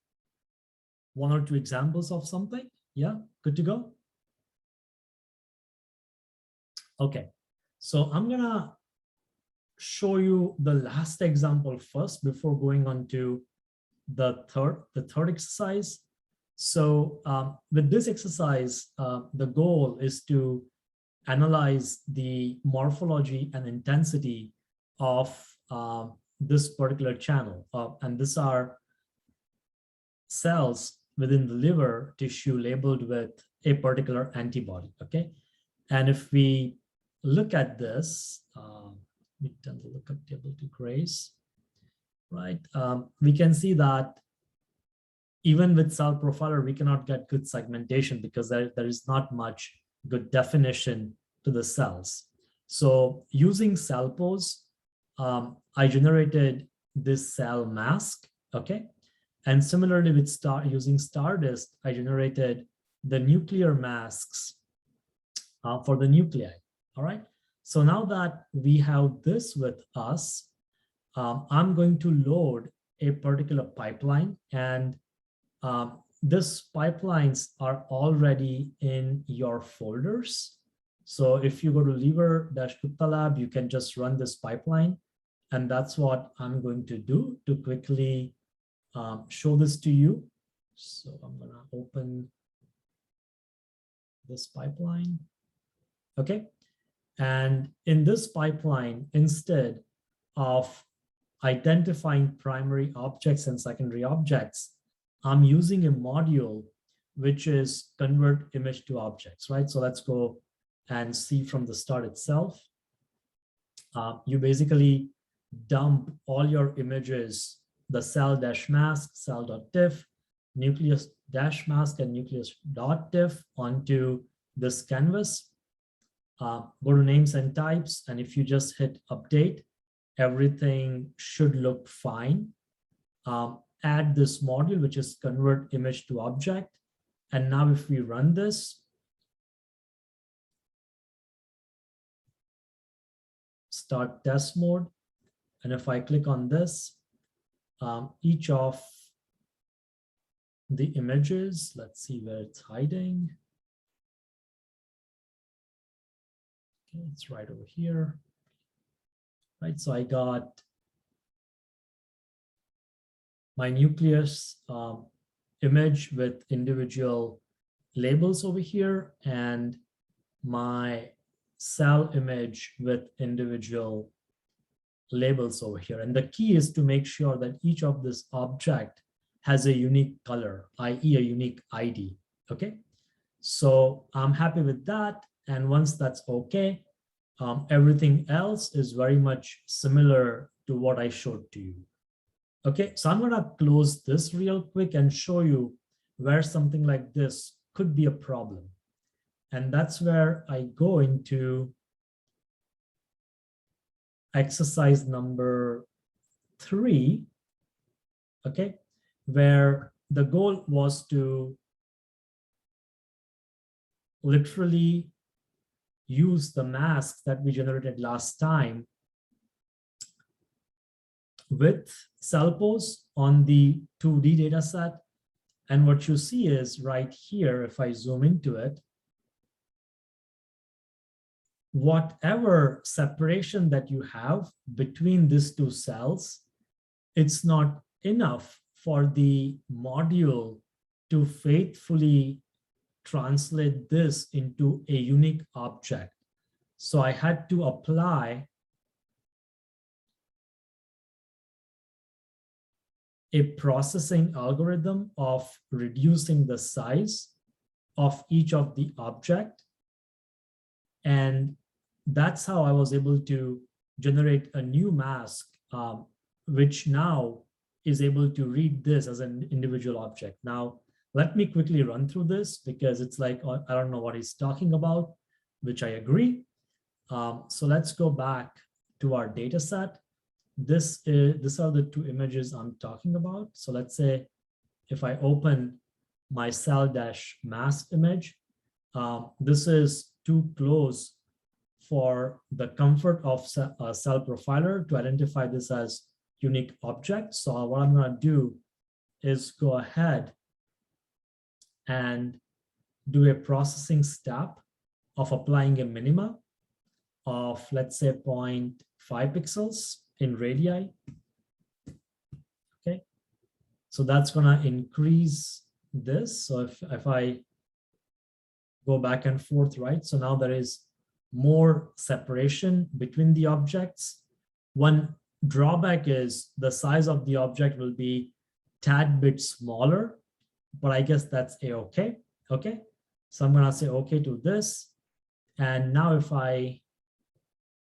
one or two examples of something? Yeah, good to go? Okay, so I'm gonna show you the last example first before going on to the third exercise. So with this exercise, the goal is to analyze the morphology and intensity of this particular channel. And these are cells within the liver tissue labeled with a particular antibody, okay? And if we look at this, we turn the lookup table to grays, right? We can see that even with cell profiler, we cannot get good segmentation because there is not much good definition to the cells. So using Cellpose, I generated this cell mask, okay? And similarly with using StarDist, I generated the nuclear masks for the nuclei, all right? So now that we have this with us, I'm going to load a particular pipeline, and these pipelines are already in your folders. So if you go to liver-Gupta lab, you can just run this pipeline. And that's what I'm going to do to quickly show this to you. So I'm gonna open this pipeline. Okay. And in this pipeline, instead of identifying primary objects and secondary objects, I'm using a module which is convert image to objects, right? So let's go and see from the start itself. You basically dump all your images, the cell-mask, cell.tiff, nucleus-mask, and nucleus.tiff onto this canvas. Go to names and types, and if you just hit update, everything should look fine. Add this module, which is convert image to object. And now if we run this, start test mode. And if I click on this, each of the images, let's see where it's hiding. Okay, it's right over here. Right, so I got my nucleus image with individual labels over here, and my cell image with individual labels over here. And the key is to make sure that each of this object has a unique color, i.e. a unique ID, okay? So I'm happy with that. And once that's okay, everything else is very much similar to what I showed to you. Okay, so I'm gonna close this real quick and show you where something like this could be a problem. And that's where I go into exercise number 3, okay, where the goal was to literally use the masks that we generated last time with Cellpose on the 2D data set. And what you see is right here, if I zoom into it, whatever separation that you have between these two cells, it's not enough for the module to faithfully translate this into a unique object. So I had to apply a processing algorithm of reducing the size of each of the object. And that's how I was able to generate a new mask, which now is able to read this as an individual object. Now, let me quickly run through this because it's like, I don't know what he's talking about, which I agree. So let's go back to our data set. These are the two images I'm talking about. So let's say if I open my cell-mask image, this is too close for the comfort of cell profiler to identify this as unique objects. So what I'm going to do is go ahead and do a processing step of applying a minima of, let's say, 0.5 pixels in radii. Okay, so that's going to increase this. So if I go back and forth, right? So now there is more separation between the objects. One drawback is the size of the object will be tad bit smaller, but I guess that's a-okay. Okay, so I'm going to say okay to this. And now if I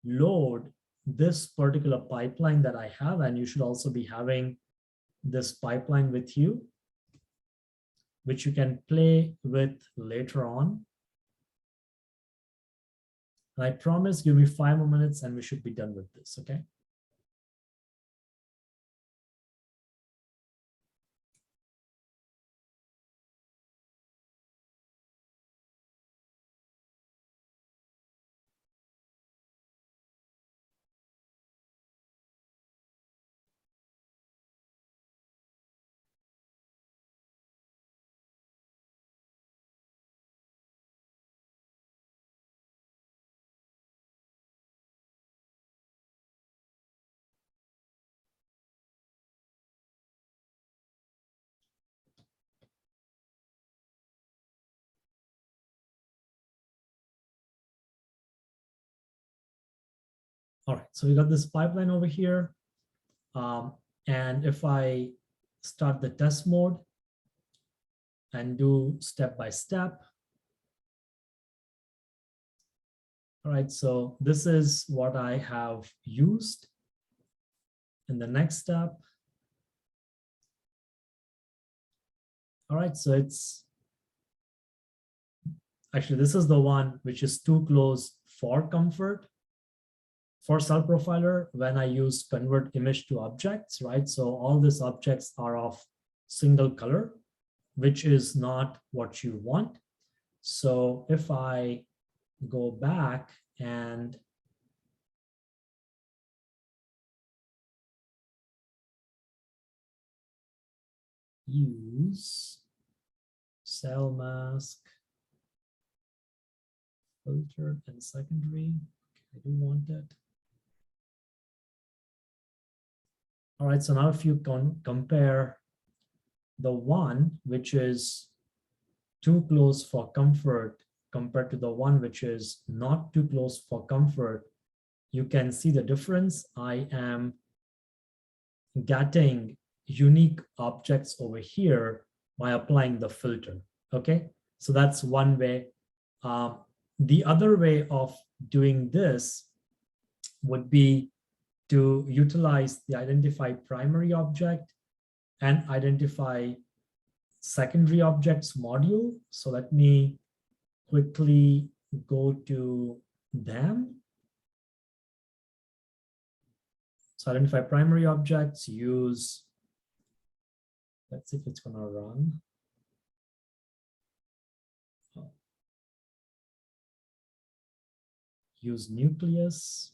load this particular pipeline that I have, and you should also be having this pipeline with you, which you can play with later on. And I promise, give me 5 more minutes and we should be done with this, okay? All right, so we got this pipeline over here. And if I start the test mode and do step by step. All right, so this is what I have used. In the next step. All right, so it's actually, this is the one which is too close for comfort. For Cell Profiler, when I use convert image to objects, right? So all these objects are of single color, which is not what you want. So if I go back and use cell mask, filter, and secondary, I do want that. All right, so now if you compare the one which is too close for comfort compared to the one which is not too close for comfort, you can see the difference. I am getting unique objects over here by applying the filter, okay? So that's one way. The other way of doing this would be to utilize the identify primary object and identify secondary objects module. So let me quickly go to them. So identify primary objects, use, let's see if it's gonna run. Use nucleus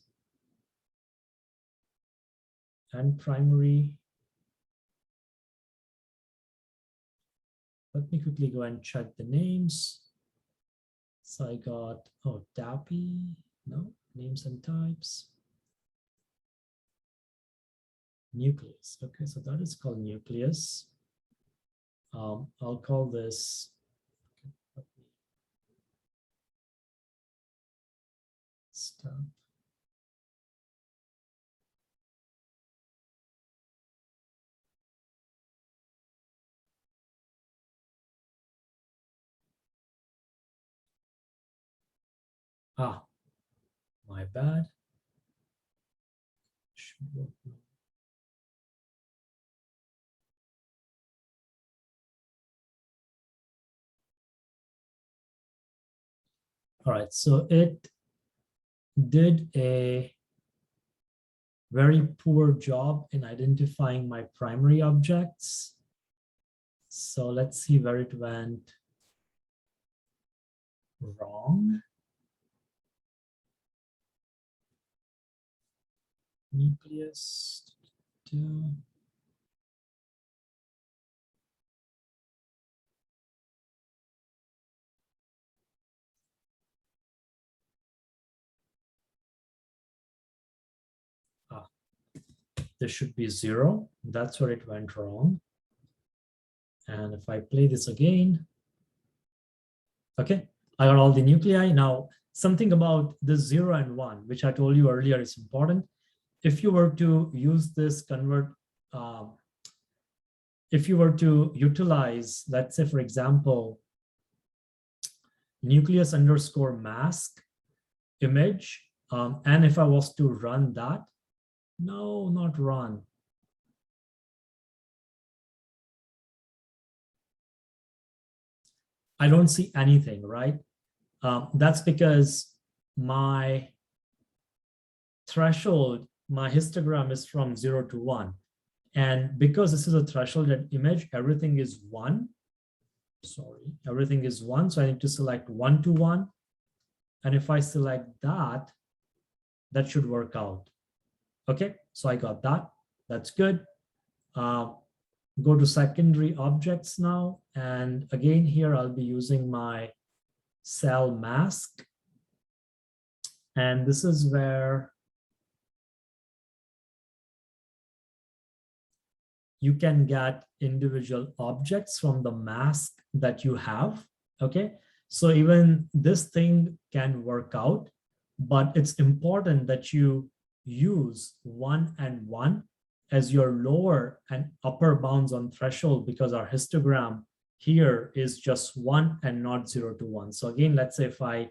and primary. Let me quickly go and check the names. So I got, oh, DAPI, no, names and types. Nucleus, okay, so that is called nucleus. I'll call this, stop. Ah, my bad. Should work now. All right, so it did a very poor job in identifying my primary objects. So let's see where it went wrong. Nucleus, This should be 0. That's where it went wrong. And if I play this again, okay, I got all the nuclei. Now, something about the 0 and 1, which I told you earlier is important. If you were to use this if you were to utilize, let's say, for example, nucleus underscore mask image, and if I was to run that, no, not run. I don't see anything, right? That's because my threshold, my histogram is from 0 to 1. And because this is a thresholded image, everything is 1. Sorry, everything is 1. So I need to select 1 to 1. And if I select that, that should work out. Okay, so I got that. That's good. Go to secondary objects now. And again, here I'll be using my cell mask. And this is where you can get individual objects from the mask that you have. Okay, so even this thing can work out, but it's important that you use 1 and 1 as your lower and upper bounds on threshold, because our histogram here is just 1 and not 0 to 1. So again, let's say if I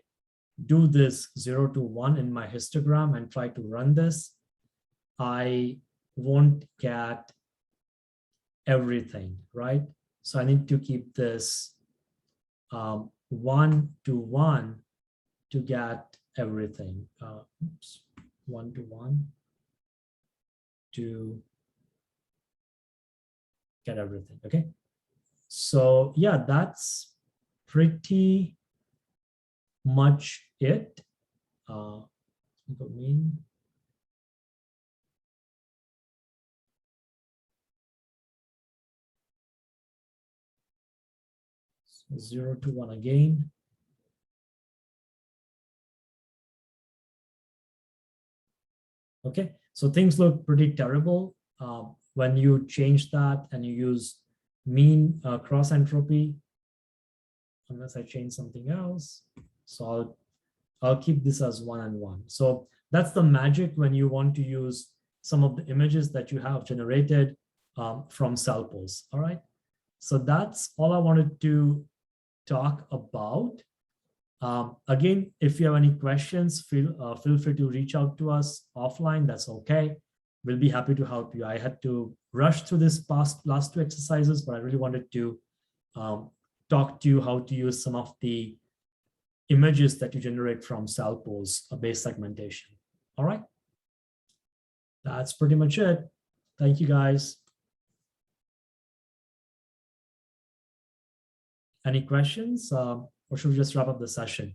do this 0 to 1 in my histogram and try to run this, I won't get everything, right? So I need to keep this 1 to 1 to get everything. 1 to 1 to get everything, okay? So yeah, that's pretty much it. Mean. 0 to 1 again. Okay, so things look pretty terrible when you change that and you use mean cross entropy, unless I change something else. So I'll keep this as 1 and 1. So that's the magic when you want to use some of the images that you have generated from Cellpose. All right, so that's all I wanted to talk about. Again, if you have any questions, feel free to reach out to us offline. That's okay. We'll be happy to help you. I had to rush through this last 2 exercises, but I really wanted to talk to you how to use some of the images that you generate from Cellpose based segmentation. All right. That's pretty much it. Thank you, guys. Any questions? Or should we just wrap up the session?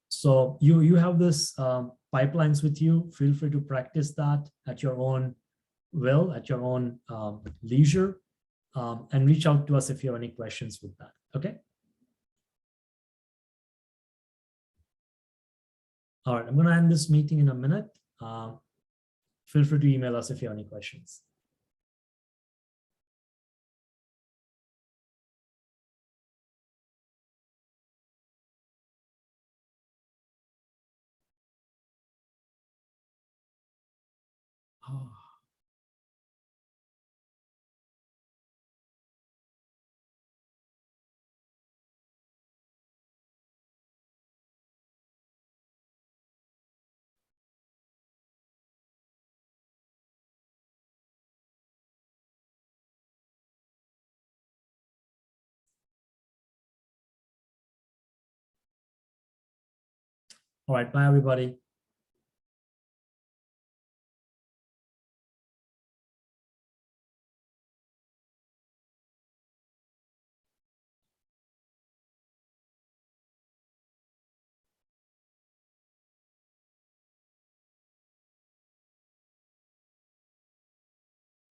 So you have this pipelines with you. Feel free to practice that at your own will, at your own leisure, and reach out to us if you have any questions with that. Okay. All right, I'm going to end this meeting in a minute. Feel free to email us if you have any questions. Oh. All right, bye, everybody.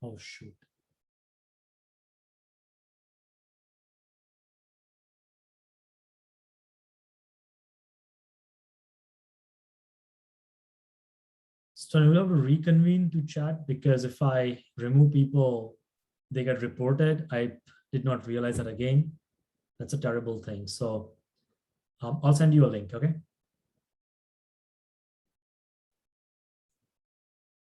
Oh, shoot. So we'll have to reconvene to chat, because if I remove people, they get reported. I did not realize that again. That's a terrible thing. So I'll send you a link, okay?